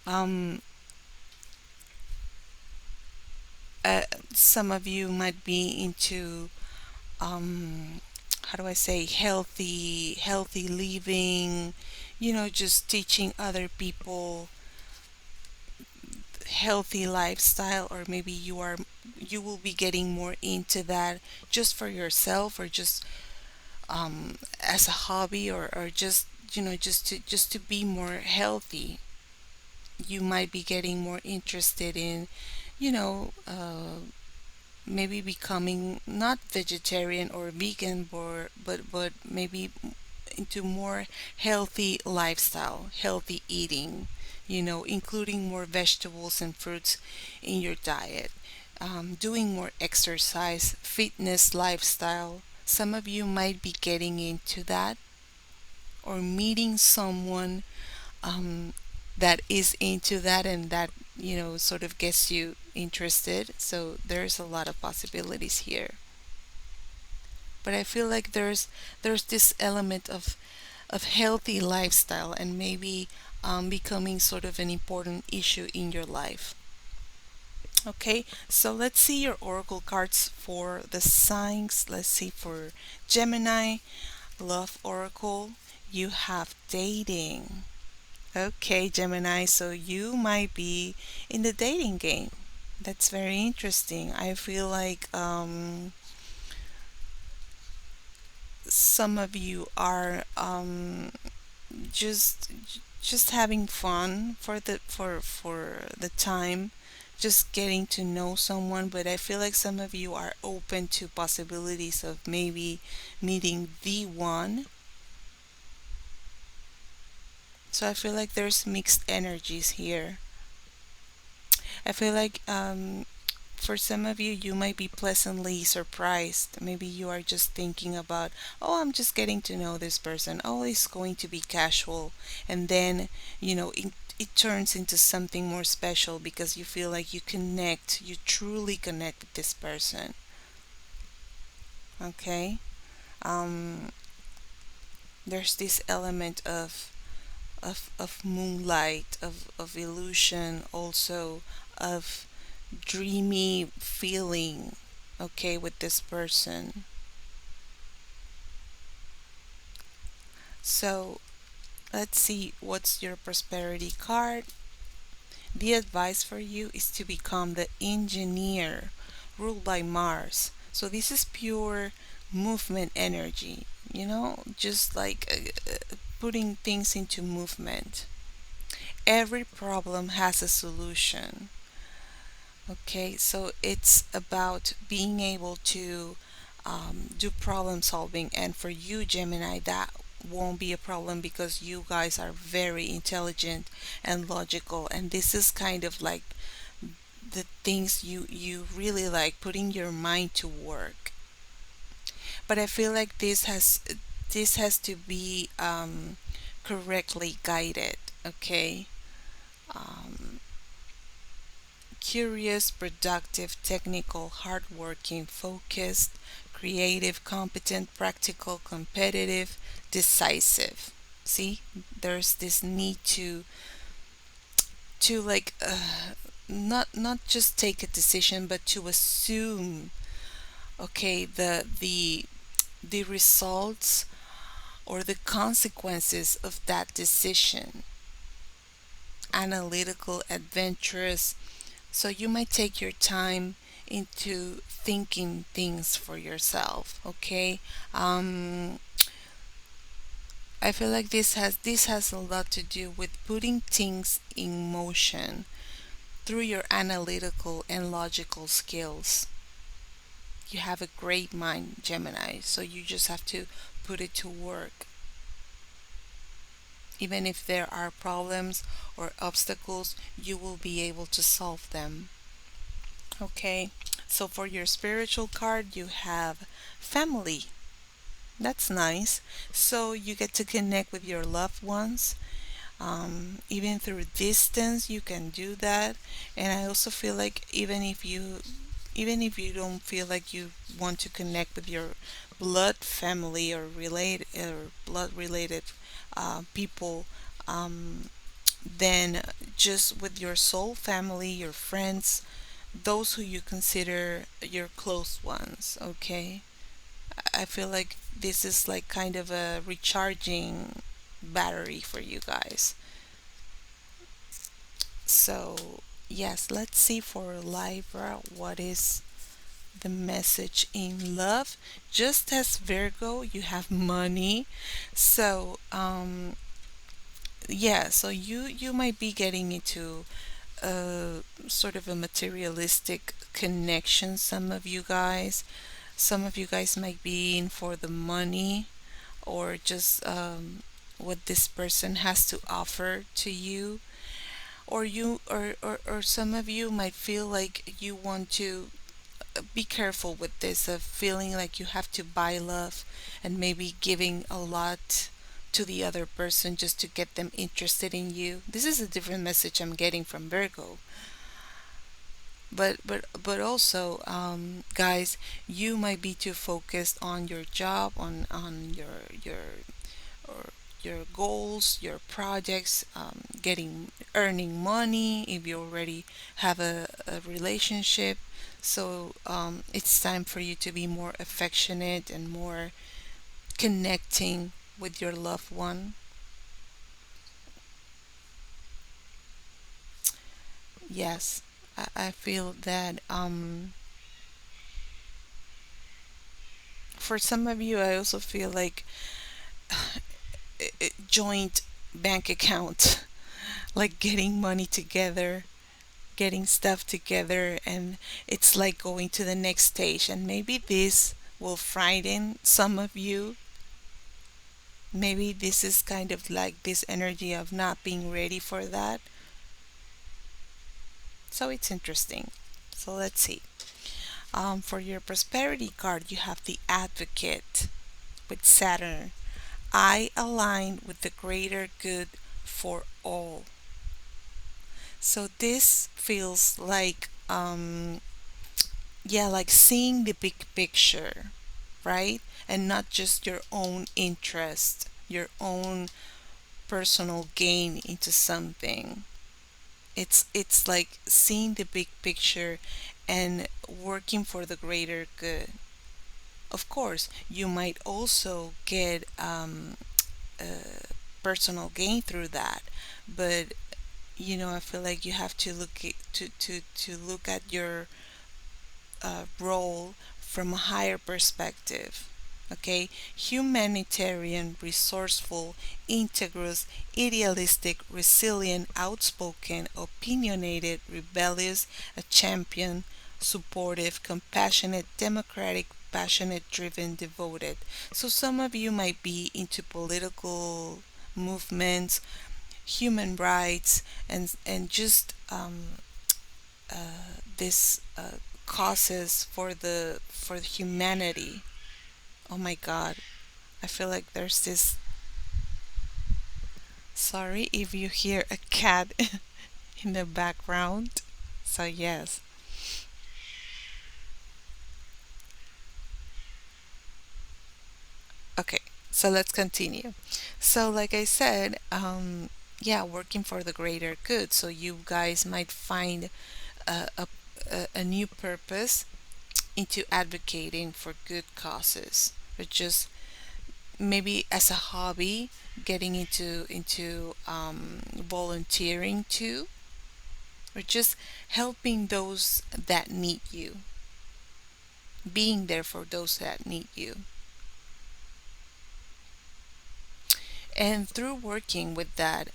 Um, uh, some of you might be into, how do I say, healthy living, just teaching other people healthy lifestyle, or maybe you will be getting more into that just for yourself, or just as a hobby, or just just to be more healthy. You might be getting more interested in you know maybe becoming not vegetarian or vegan, but maybe into more healthy lifestyle, healthy eating, including more vegetables and fruits in your diet, doing more exercise, fitness lifestyle. Some of you might be getting into that, or meeting someone um, that is into that, and that sort of gets you interested. So there's a lot of possibilities here. But I feel like there's this element of healthy lifestyle, and maybe becoming sort of an important issue in your life. Okay, so let's see your oracle cards for the signs. Let's see for Gemini, love oracle. You have dating. Okay, Gemini, so you might be in the dating game. That's very interesting. I feel like some of you are just just having fun for the time, just getting to know someone. But I feel like some of you are open to possibilities of maybe meeting the one. So I feel like there's mixed energies here. I feel like for some of you, you might be pleasantly surprised. Maybe you are just thinking about, oh, I'm just getting to know this person. Oh, it's going to be casual. And then, it turns into something more special because you feel like you truly connect with this person. Okay? Um, there's this element of moonlight, of illusion, also of dreamy feeling, okay, with this person. So let's see what's your prosperity card. The advice for you is to become the engineer ruled by Mars. So this is pure movement energy, just like putting things into movement. Every problem has a solution. Okay, so it's about being able to do problem solving. And for you, Gemini, that won't be a problem because you guys are very intelligent and logical. And this is kind of like the things you really like, putting your mind to work. But I feel like this has to be correctly guided. Okay. Um, Curious, productive, technical, hardworking, focused, creative, competent, practical, competitive, decisive. See, there's this need to like not just take a decision, but to assume, okay, the results or the consequences of that decision. Analytical, adventurous. So you might take your time into thinking things for yourself, okay? I feel like this has a lot to do with putting things in motion through your analytical and logical skills. You have a great mind, Gemini, so you just have to put it to work. Even if there are problems or obstacles, you will be able to solve them. Okay, so for your spiritual card, you have family. That's nice. So you get to connect with your loved ones. Even through distance, you can do that. And I also feel like even if you don't feel like you want to connect with your blood family or relate or blood related people, um, then just with your soul family, your friends, those who you consider your close ones, okay? I feel like this is like kind of a recharging battery for you guys. So, yes, let's see for Libra what is the message in love. Just as Virgo, you have money. So, yeah, so you might be getting into sort of a materialistic connection. Some of you guys might be in for the money, or just what this person has to offer to you, or some of you might feel like you want to be careful with this of feeling like you have to buy love and maybe giving a lot to the other person just to get them interested in you. This is a different message I'm getting from Virgo. But also, guys, you might be too focused on your job, on or your goals, your projects, getting earning money if you already have a relationship. So it's time for you to be more affectionate and more connecting with your loved one. Yes, I feel that for some of you, I also feel like joint bank account, like getting money together, getting stuff together, and it's like going to the next stage. And maybe this will frighten some of you. Maybe this is kind of like this energy of not being ready for that. So it's interesting. So let's see. For your prosperity card, you have the Advocate with Saturn. I align with the greater good for all. So this feels like, yeah, like seeing the big picture, right? And not just your own interest, your own personal gain into something. It's like seeing the big picture and working for the greater good. Of course, you might also get personal gain through that, but I feel like you have to to look at your role from a higher perspective. Okay, humanitarian, resourceful, integrous, idealistic, resilient, outspoken, opinionated, rebellious, a champion, supportive, compassionate, democratic, passionate, driven, devoted. So some of you might be into political movements, human rights, and just this causes for humanity. Oh my God, I feel like there's this. Sorry if you hear a cat in the background. So yes. Okay. So let's continue. So like I said, yeah, working for the greater good. So you guys might find a, a, a new purpose into advocating for good causes, or just maybe as a hobby, getting into volunteering too, or just helping those that need you, being there for those that need you. And through working with that,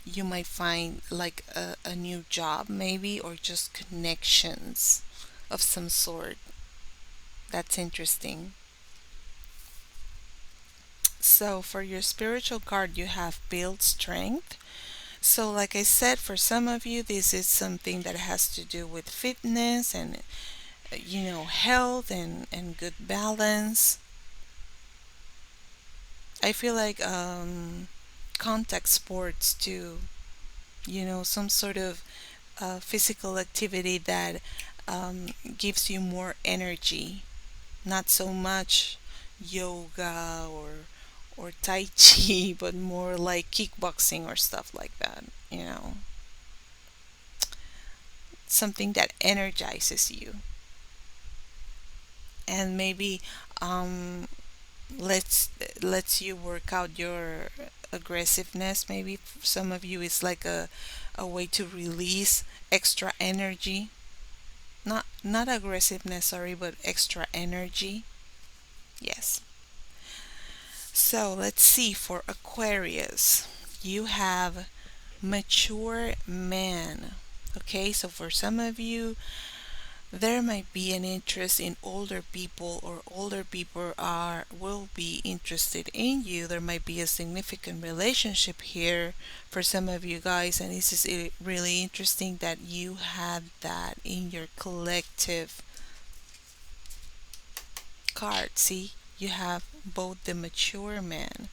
you might find like a new job, maybe, or just connections of some sort. That's interesting. So, for your spiritual card, you have build strength. So, like I said, for some of you, this is something that has to do with fitness and, health and good balance. I feel like contact sports too, some sort of physical activity that gives you more energy, not so much yoga or tai chi, but more like kickboxing or stuff like that, something that energizes you, and maybe um, lets lets you work out your aggressiveness. Maybe for some of you it's like a way to release extra energy. Not aggressiveness, sorry, but extra energy. Yes. So let's see, for Aquarius, you have mature man. Okay, so for some of you, there might be an interest in older people, or older people are will be interested in you. There might be a significant relationship here for some of you guys, and this is really interesting that you had that in your collective card. See, you have both the mature man.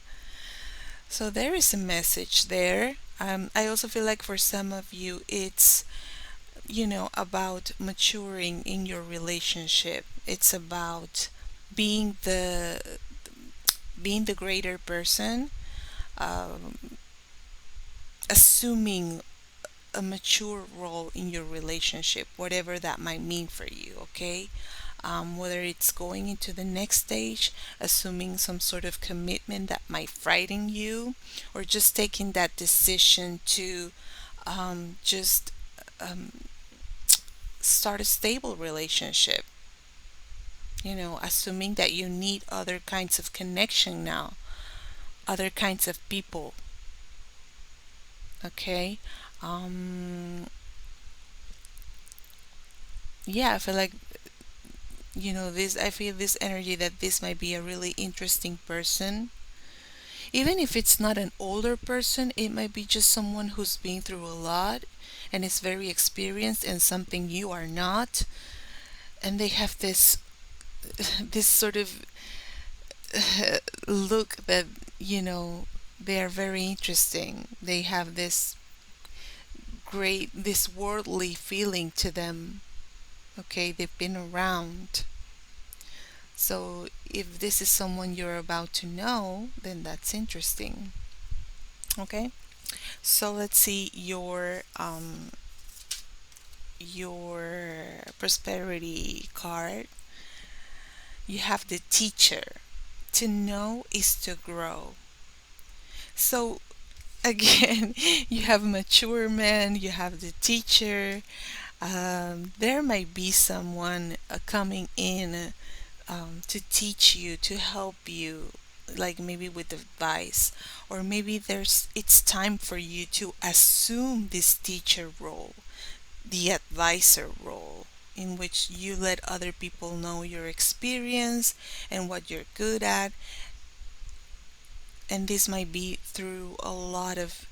So there is a message there. I also feel like for some of you, it's, about maturing in your relationship. It's about being the being the greater person, um, assuming a mature role in your relationship, whatever that might mean for you. Okay, whether it's going into the next stage, assuming some sort of commitment that might frighten you, or just taking that decision to just um, start a stable relationship. Assuming that you need other kinds of connection now, other kinds of people. Okay. Um, yeah, I feel like, I feel this energy that this might be a really interesting person. Even if it's not an older person, it might be just someone who's been through a lot and is very experienced in something you are not. And they have this this sort of look that, they are very interesting. They have this worldly feeling to them. Okay, they've been around. So if this is someone you're about to know, then that's interesting. Okay, so let's see your prosperity card. You have the teacher. To know is to grow. So again, you have mature man, you have the teacher. There might be someone coming in to teach you, to help you, like maybe with advice, or maybe it's time for you to assume this teacher role, the advisor role, in which you let other people know your experience and what you're good at. And this might be through a lot of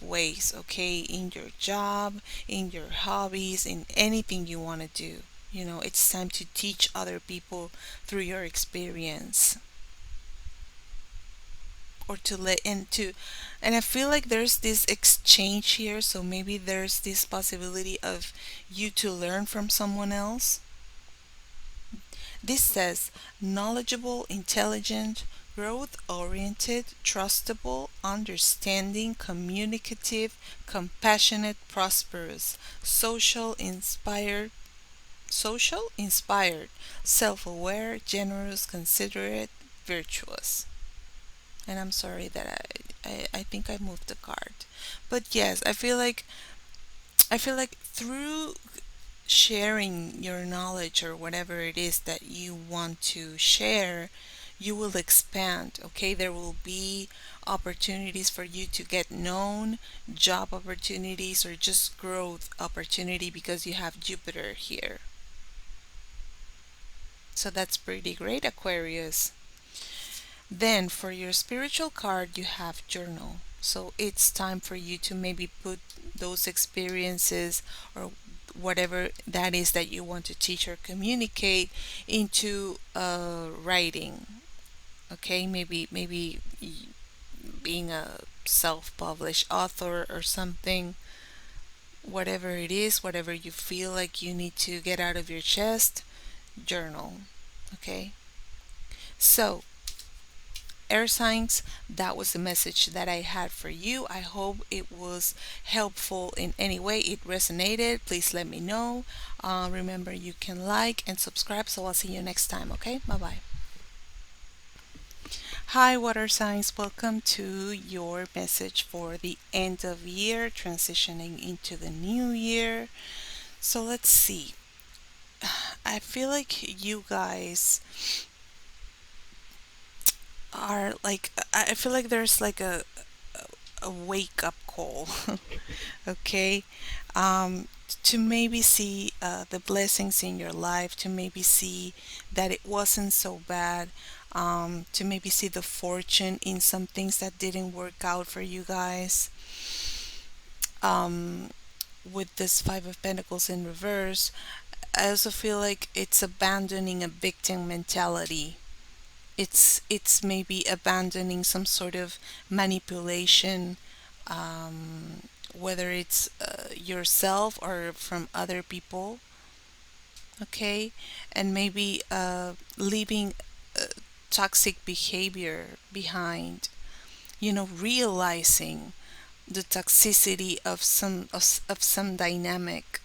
ways. Okay, in your job, in your hobbies, in anything you want to do. It's time to teach other people through your experience, or to let into. And I feel like there's this exchange here, so maybe there's this possibility of you to learn from someone else. This says knowledgeable, intelligent, growth oriented, trustable, understanding, communicative, compassionate, prosperous, social inspired, self aware, generous, considerate, virtuous. And I'm sorry that I think I moved the card. But yes, I feel like through sharing your knowledge, or whatever it is that you want to share, you will expand. Okay, there will be opportunities for you to get known, job opportunities, or just growth opportunity, because you have Jupiter here. So that's pretty great, Aquarius. Then for your spiritual card, you have journal. So it's time for you to maybe put those experiences, or whatever that is that you want to teach or communicate, into writing. Okay, maybe being a self-published author or something. Whatever it is, whatever you feel like you need to get out of your chest, journal. Okay, so air signs, that was the message that I had for you. I hope it was helpful in any way. It resonated. Please let me know. Remember, you can like and subscribe. So I'll see you next time. Okay, bye bye. Hi, water signs. Welcome to your message for the end of year, transitioning into the new year. So let's see. I feel like you guys are like, I feel like there's like a wake up call, okay? Um, to maybe see the blessings in your life, to maybe see that it wasn't so bad, to maybe see the fortune in some things that didn't work out for you guys. Um, with this Five of Pentacles in reverse, I also feel like it's abandoning a victim mentality. It's maybe abandoning some sort of manipulation, whether it's yourself or from other people, okay, and maybe leaving toxic behavior behind. Realizing the toxicity of some dynamic,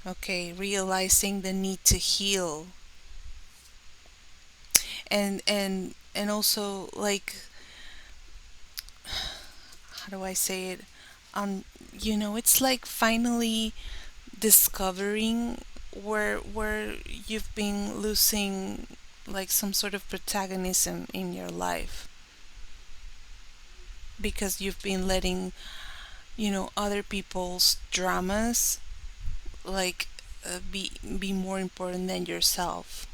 okay, realizing the need to heal, and also, like, how do I say it, um it's like finally discovering where you've been losing like some sort of protagonism in your life, because you've been letting other people's dramas, like, be more important than yourself.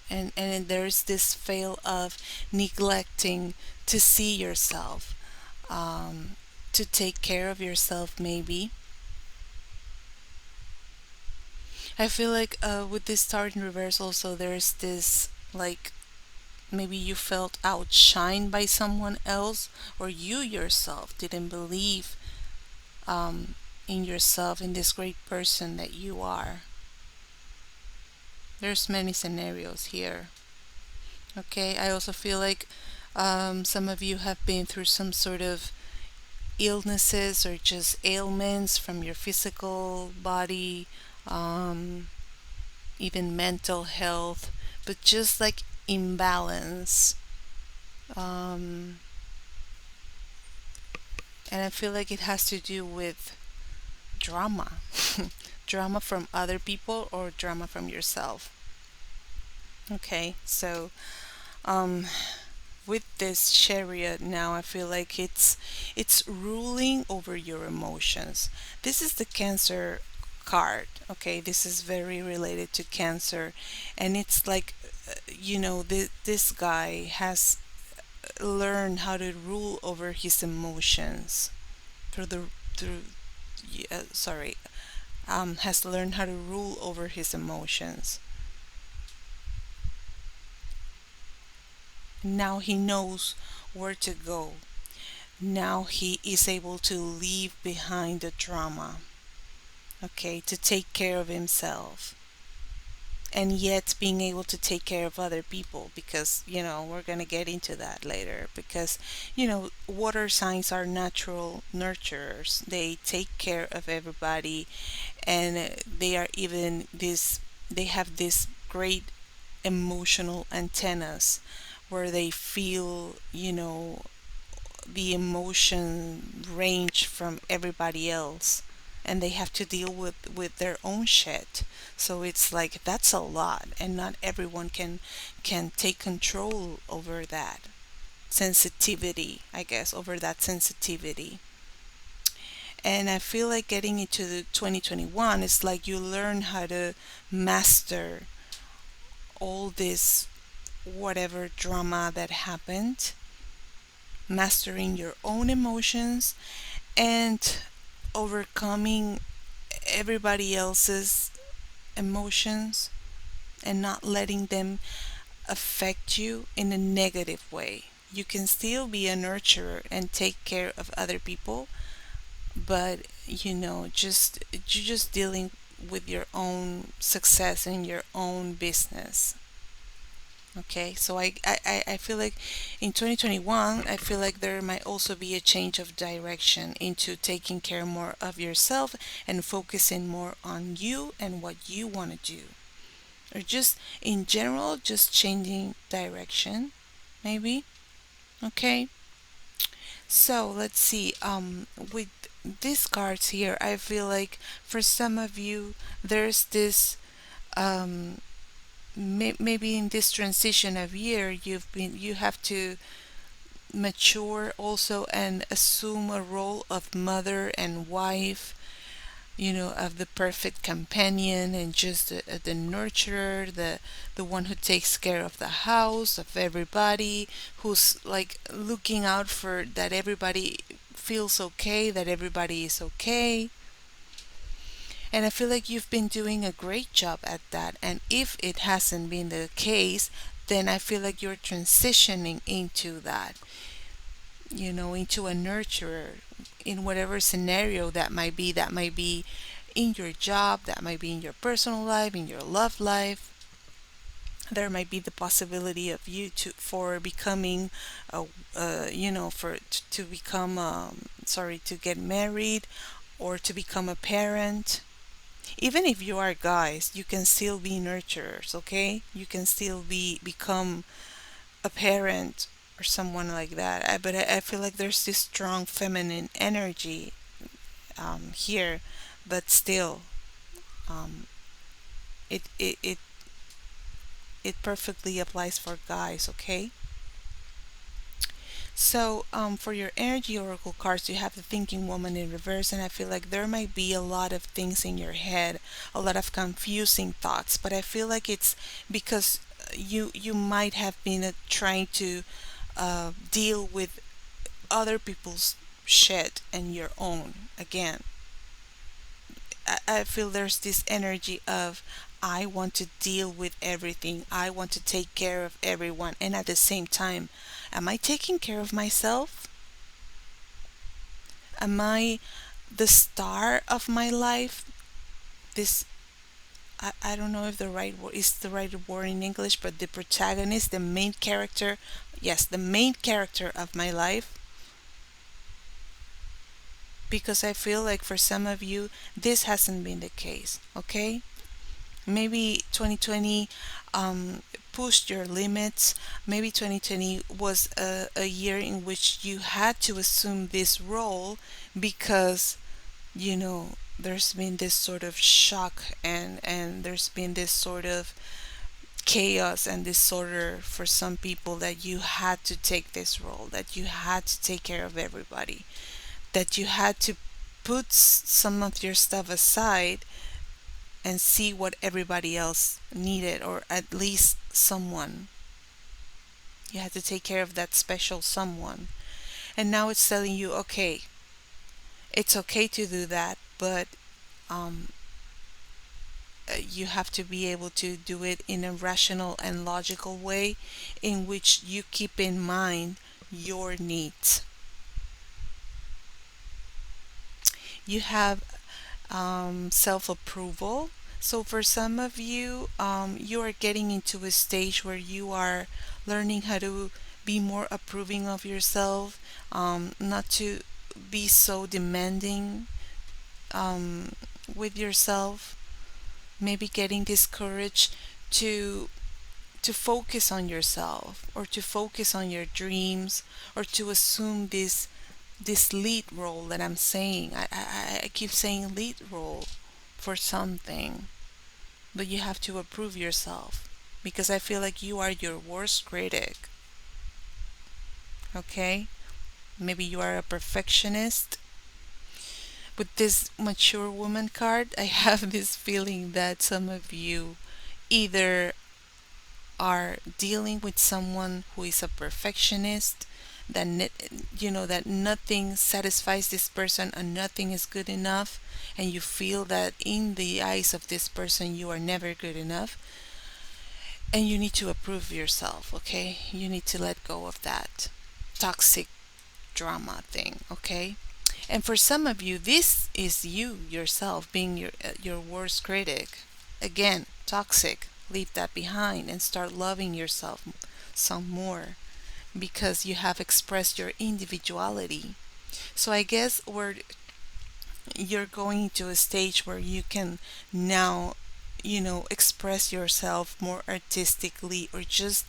And there's this fail of neglecting to see yourself, um, to take care of yourself, maybe. I feel like with this star in reverse also, there's this, like, maybe you felt outshined by someone else, or you yourself didn't believe um, in yourself, in this great person that you are. There's many scenarios here. Okay, I also feel like some of you have been through some sort of illnesses or just ailments from your physical body, um, even mental health, but just like imbalance. Um, and I feel like it has to do with drama. Drama from other people or drama from yourself. Okay, so um, with this chariot now, I feel like it's ruling over your emotions. This is the Cancer card. Okay, this is very related to Cancer, and it's like, this guy has learned how to rule over his emotions through the through sorry, has learned how to rule over his emotions. Now he knows where to go. Now he is able to leave behind the drama, okay, to take care of himself, and yet being able to take care of other people, because we're going to get into that later, because water signs are natural nurturers. They take care of everybody, and they are even this they have this great emotional antennas, where they feel the emotion range from everybody else, and they have to deal with their own shit. So it's like that's a lot, and not everyone can take control over that sensitivity, I guess, over that sensitivity. And I feel like getting into the 2021, it's like you learn how to master all this whatever drama that happened, mastering your own emotions, and overcoming everybody else's emotions, and not letting them affect you in a negative way. You can still be a nurturer and take care of other people, but you're just dealing with your own success and your own business. Okay, so I feel like in 2021, I feel like there might also be a change of direction into taking care more of yourself and focusing more on you and what you want to do. Or just in general, just changing direction. maybe. Okay. So let's see. With these cards here, I feel like for some of you, there's this maybe in this transition of year, you have to mature also and assume a role of mother and wife, of the perfect companion and just the nurturer, the one who takes care of the house, of everybody, who's like looking out for that everybody feels okay, that everybody is okay. And I feel like you've been doing a great job at that. And if it hasn't been the case, then I feel like you're transitioning into that, into a nurturer in whatever scenario that might be. That might be in your job, that might be in your personal life, in your love life. There might be the possibility of you for becoming, to become, sorry, to get married or to become a parent. Even if you are guys, you can still be nurturers, okay? You can still become a parent or someone like that. But I feel like there's this strong feminine energy here, but still, um, it it perfectly applies for guys, okay? So, for your energy oracle cards, you have the thinking woman in reverse, and I feel like there might be a lot of things in your head, a lot of confusing thoughts. But I feel like it's because you might have been trying to deal with other people's shit and your own again. I feel there's this energy of I want to deal with everything. I want to take care of everyone. And at the same time, am I taking care of myself? Am I the star of my life? This I don't know if the right word is the right word in English, but the protagonist, the main character, yes, the main character of my life. Because I feel like for some of you, this hasn't been the case, okay? Maybe 2020 pushed your limits. Maybe 2020 was a year in which you had to assume this role because, there's been this sort of shock, and there's been this sort of chaos and disorder for some people, that you had to take this role, that you had to take care of everybody, that you had to put some of your stuff aside and see what everybody else needed, or at least someone. You had to take care of that special someone. And now it's telling you, okay, it's okay to do that, but um, you have to be able to do it in a rational and logical way in which you keep in mind your needs. You have self approval. So, for some of you, you are getting into a stage where you are learning how to be more approving of yourself, not to be so demanding um, with yourself. Maybe getting this courage to focus on yourself, or to focus on your dreams, or to assume this lead role that I'm saying. I keep saying lead role for something, but you have to approve yourself, because I feel like you are your worst critic, okay? Maybe you are a perfectionist. With this mature woman card, I have this feeling that some of you either are dealing with someone who is a perfectionist, that that nothing satisfies this person and nothing is good enough, and you feel that in the eyes of this person you are never good enough, and you need to approve yourself, okay? You need to let go of that toxic drama thing, okay? And for some of you, this is you yourself being your worst critic. Again, toxic. Leave that behind and start loving yourself some more, because you have expressed your individuality. So I guess you're going to a stage where you can now, express yourself more artistically, or just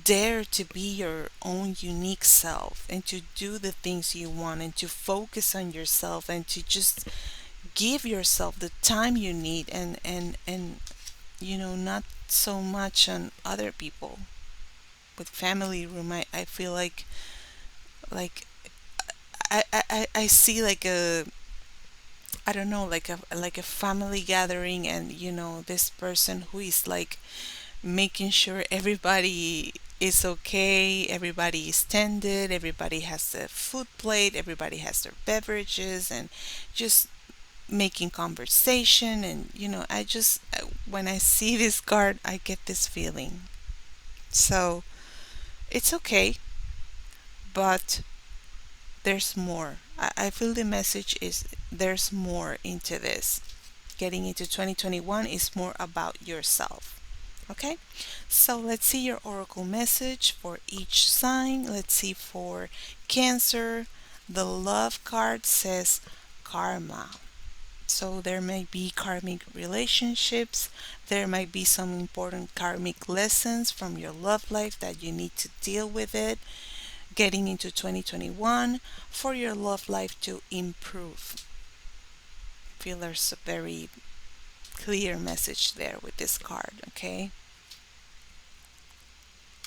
dare to be your own unique self and to do the things you want and to focus on yourself and to just give yourself the time you need and not so much on other people. With family room, I feel like I see like a, I don't know, like a family gathering, and this person who is like making sure everybody is okay, everybody is tended, everybody has a food plate, everybody has their beverages, and just making conversation. And I just, when I see this card, I get this feeling. So it's okay, but there's more. I feel the message is there's more into this. Getting into 2021 is more about yourself. Okay, so let's see your oracle message for each sign. Let's see for Cancer. The love card says karma. So there may be karmic relationships. There might be some important karmic lessons from your love life that you need to deal with it. Getting into 2021 for your love life to improve. I feel there's a very clear message there with this card, okay?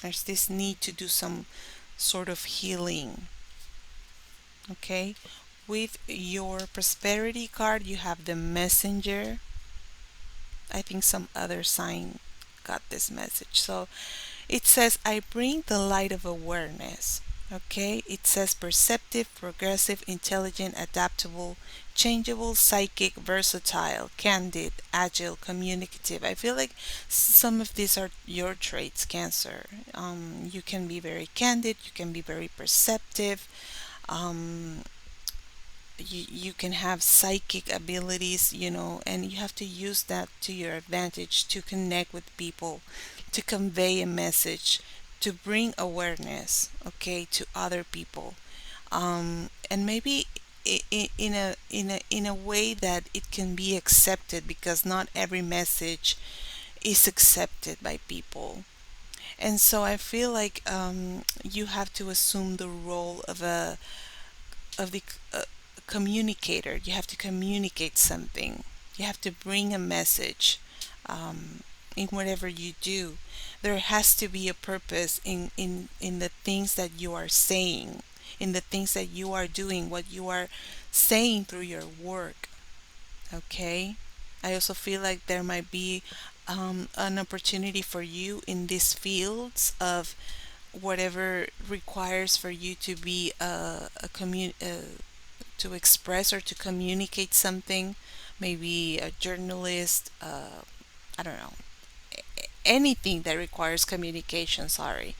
There's this need to do some sort of healing, okay? With your prosperity card, you have the messenger. I think some other sign got this message. So it says, I bring the light of awareness. Okay, it says perceptive, progressive, intelligent, adaptable, changeable, psychic, versatile, candid, agile, communicative. I feel like some of these are your traits, Cancer. You can be very candid, you can be very perceptive, um, you can have psychic abilities, and you have to use that to your advantage to connect with people, to convey a message, to bring awareness, okay, to other people, and maybe in a way that it can be accepted, because not every message is accepted by people. And so I feel like you have to assume the role of the communicator. You have to communicate something. You have to bring a message in whatever you do. There has to be a purpose in the things that you are saying, in the things that you are doing, what you are saying through your work. Okay? I also feel like there might be an opportunity for you in these fields of whatever requires for you to be to express or to communicate something, maybe a journalist, I don't know, anything that requires communication, sorry,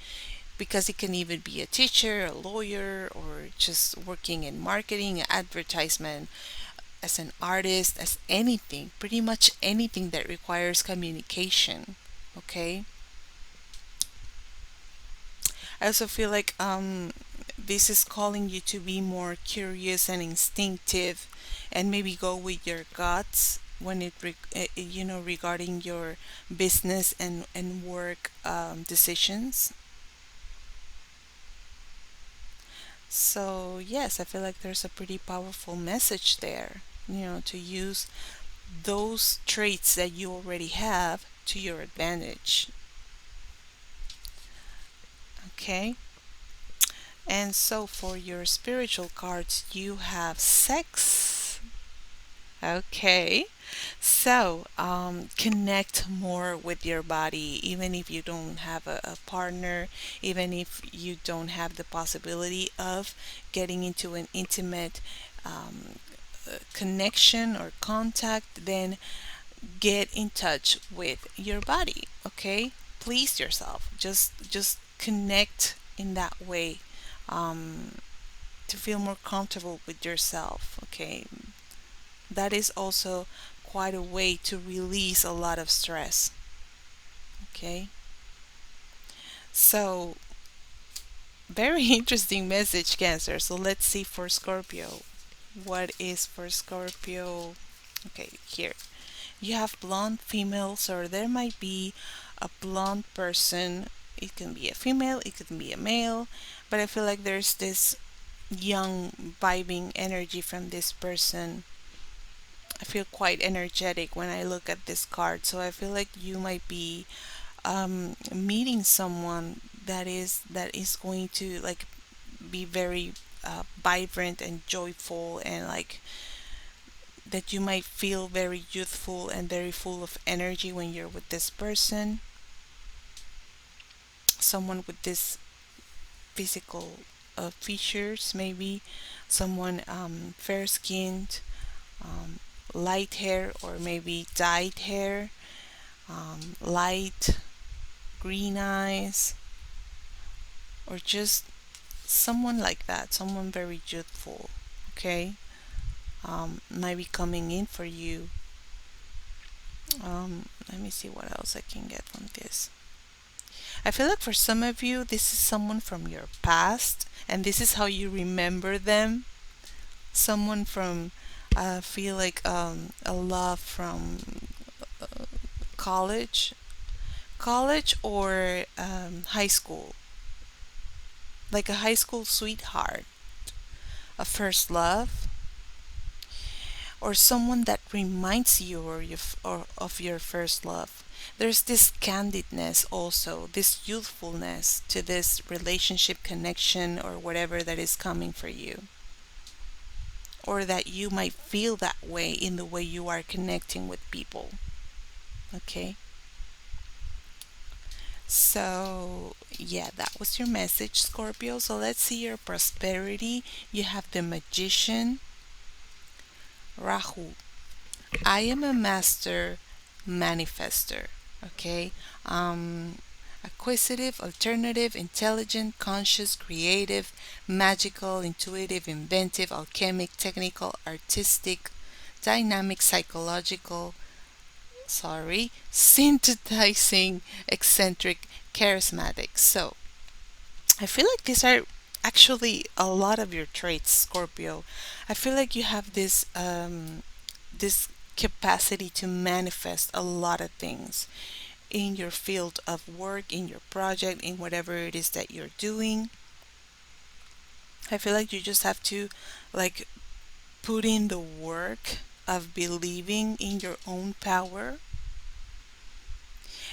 because it can even be a teacher, a lawyer, or just working in marketing, advertisement, as an artist, as anything, pretty much anything that requires communication. Okay, I also feel like this is calling you to be more curious and instinctive, and maybe go with your guts when regarding your business and work decisions. So yes, I feel like there's a pretty powerful message there, to use those traits that you already have to your advantage. Okay. And so for your spiritual cards, you have sex. Okay. So connect more with your body, even if you don't have a partner, even if you don't have the possibility of getting into an intimate connection or contact, then get in touch with your body. Okay. Please yourself. Just connect in that way. Um, to feel more comfortable with yourself. Okay, that is also quite a way to release a lot of stress. Okay, so very interesting message, Cancer. So let's see for Scorpio. What is for Scorpio? Okay, here you have blonde females, or there might be a blonde person It can be a female, it can be a male, but I feel like there's this young vibing energy from this person. I feel quite energetic when I look at this card, so I feel like you might be meeting someone that is going to like be very vibrant and joyful, and like that you might feel very youthful and very full of energy when you're with this person. Someone with this physical features, maybe someone fair skinned, um, light hair, or maybe dyed hair, light green eyes, or just someone like that, someone very youthful, okay? Might be coming in for you. Let me see what else I can get from this. I feel like for some of you, this is someone from your past, and this is how you remember them. Someone from, feel like a love from college, college or high school, like a high school sweetheart, a first love, or someone that reminds you or of your first love. There's this candidness also, this youthfulness to this relationship connection or whatever that is coming for you. Or that you might feel that way in the way you are connecting with people. Okay? So, yeah, that was your message, Scorpio. So let's see your prosperity. You have the Magician, Rahu. I am a master manifester. Okay? Acquisitive, alternative, intelligent, conscious, creative, magical, intuitive, inventive, alchemic, technical, artistic, dynamic, psychological, synthesizing, eccentric, charismatic. So, I feel like these are actually a lot of your traits, Scorpio. I feel like you have this capacity to manifest a lot of things in your field of work, in your project, in whatever it is that you're doing. I feel like you just have to like put in the work of believing in your own power.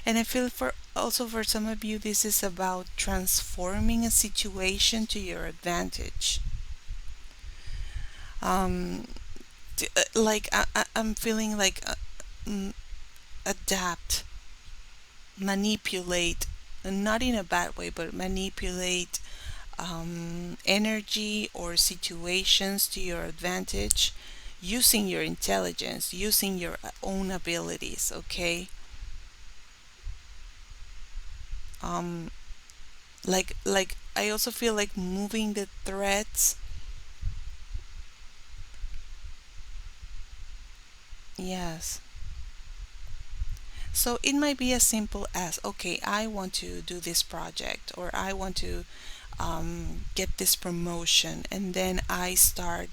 And I feel for also for some of you this is about transforming a situation to your advantage. Um like I'm feeling like mm, adapt, manipulate, not in a bad way, but manipulate energy or situations to your advantage using your intelligence, using your own abilities, okay? Um, like I also feel like moving the threads. Yes. So it might be as simple as, okay, I want to do this project, or I want to get this promotion, and then I start,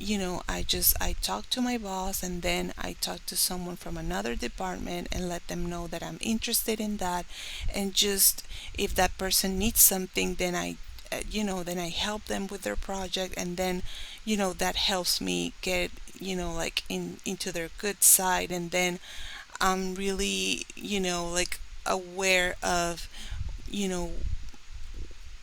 I talk to my boss, and then I talk to someone from another department and let them know that I'm interested in that, and just if that person needs something, then I help them with their project, and then that helps me get like into their good side, and then I'm really like aware of you know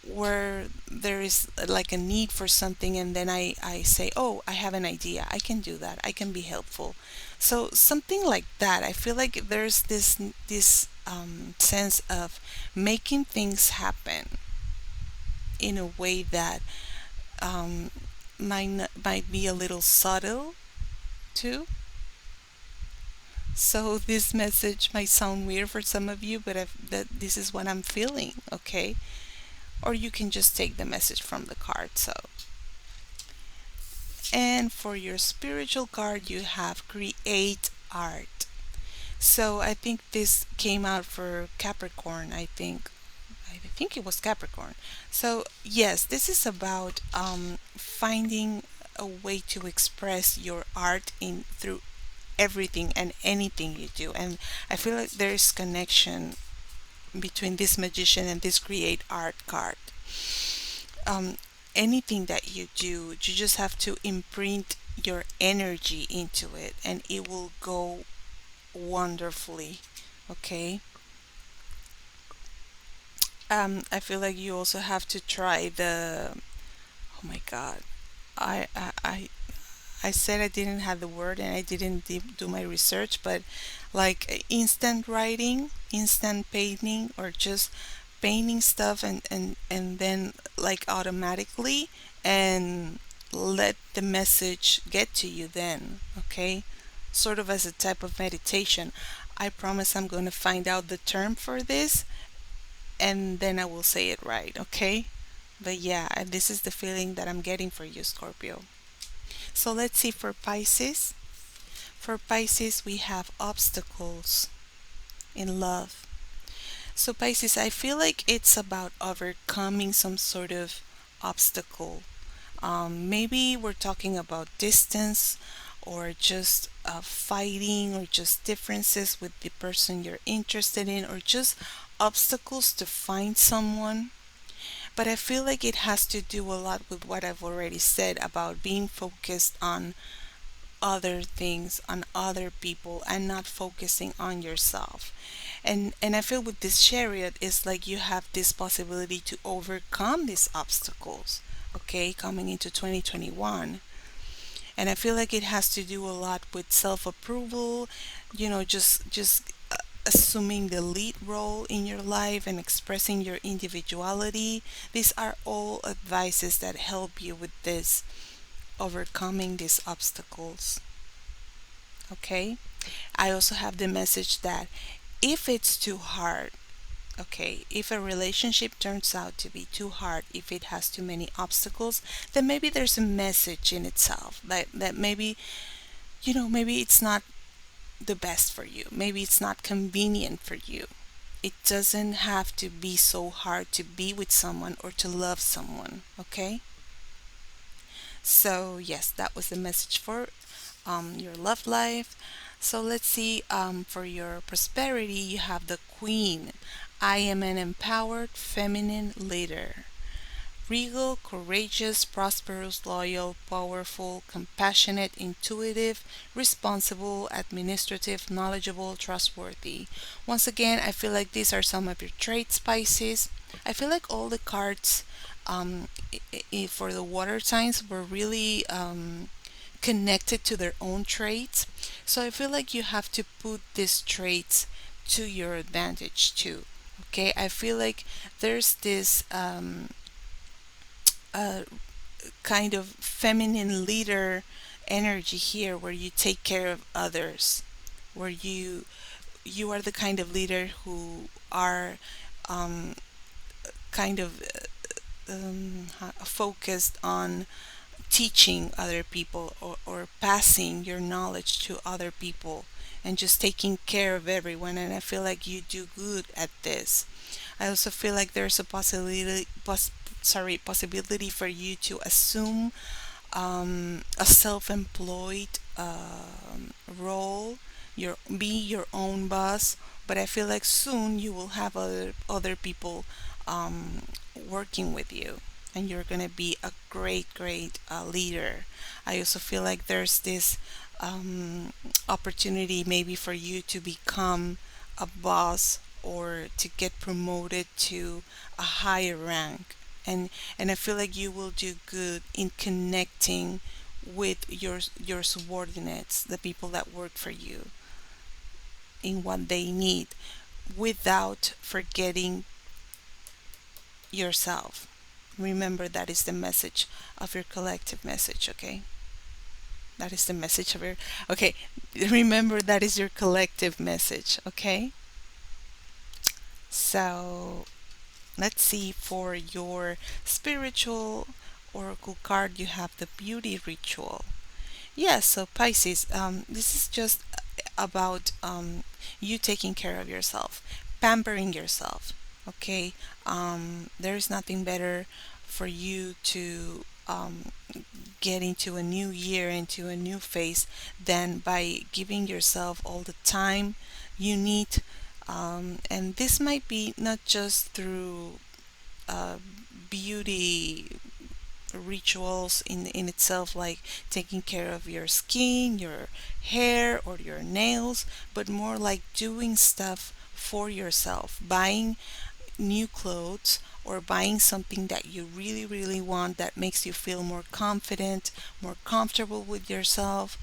where there is like a need for something, and then I say, oh, I have an idea, I can do that, I can be helpful. So something like that. I feel like there's this sense of making things happen in a way that um, might be a little subtle too. So this message might sound weird for some of you, but that this is what I'm feeling, okay? Or you can just take the message from the card. So, and for your spiritual card, you have create art. So I think this came out for Capricorn. I think it was Capricorn. So yes, this is about finding a way to express your art in through everything and anything you do. And I feel like there's connection between this magician and this create art card. um, Anything that you do, you just have to imprint your energy into it and it will go wonderfully. Okay. I feel like you also have to try the, oh my god, I said I didn't have the word and I didn't do my research, but like instant writing, instant painting, or just painting stuff and then like automatically, and let the message get to you then, okay? Sort of as a type of meditation. I promise I'm going to find out the term for this and then I will say it right, okay? But yeah, this is the feeling that I'm getting for you, Scorpio. So let's see for Pisces. For Pisces, we have obstacles in love. So, Pisces, I feel like it's about overcoming some sort of obstacle. Maybe we're talking about distance or just fighting or just differences with the person you're interested in or just obstacles to find someone. But I feel like it has to do a lot with what I've already said about being focused on other things, on other people, and not focusing on yourself. And I feel with this chariot is like you have this possibility to overcome these obstacles, okay, coming into 2021. And I feel like it has to do a lot with self-approval, just assuming the lead role in your life and expressing your individuality. These are all advices that help you with this overcoming these obstacles. Okay. I also have the message that if it's too hard, okay, if a relationship turns out to be too hard, if it has too many obstacles, then maybe there's a message in itself that maybe, maybe it's not the best for you. Maybe it's not convenient for you. It doesn't have to be so hard to be with someone or to love someone, okay? So, yes, that was the message for your love life. So, let's see, for your prosperity, you have the Queen. I am an empowered feminine leader. Regal, courageous, prosperous, loyal, powerful, compassionate, intuitive, responsible, administrative, knowledgeable, trustworthy. Once again, I feel like these are some of your traits, Pisces. I feel like all the cards for the water signs were really connected to their own traits. So I feel like you have to put these traits to your advantage too. Okay, I feel like there's this uh, kind of feminine leader energy here where you take care of others, where you are the kind of leader who are um, kind of focused on teaching other people or passing your knowledge to other people and just taking care of everyone, and I feel like you do good at this. I also feel like there's a possibility for you to assume a self-employed role, be your own boss. But I feel like soon you will have other people um, working with you, and you're gonna be a great leader. I also feel like there's this um, opportunity maybe for you to become a boss or to get promoted to a higher rank, and I feel like you will do good in connecting with your subordinates, the people that work for you, in what they need, without forgetting yourself. Remember, that is the message of your collective message, okay? That is the message of your, okay, remember that is your collective message, okay? So let's see for your spiritual oracle card, you have the beauty ritual. Yes, so Pisces, this is just about you taking care of yourself, pampering yourself. Okay, there is nothing better for you to get into a new year, into a new phase, than by giving yourself all the time you need, And this might be not just through uh, beauty rituals in itself, like taking care of your skin, your hair, or your nails, but more like doing stuff for yourself, buying new clothes or buying something that you really, really want that makes you feel more confident, more comfortable with yourself.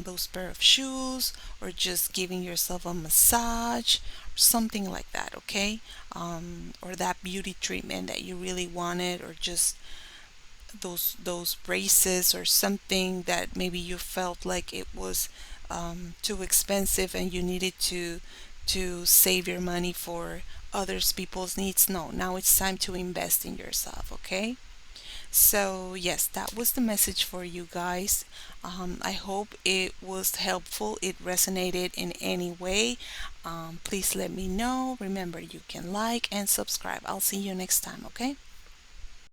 Those pair of shoes, or just giving yourself a massage, something like that, okay? Or that beauty treatment that you really wanted, or just those braces or something that maybe you felt like it was too expensive and you needed to save your money for others people's needs. No, now it's time to invest in yourself, okay? So yes, that was the message for you guys. I hope it was helpful, it resonated in any way. Please let me know. Remember, you can like and subscribe. I'll see you next time, okay?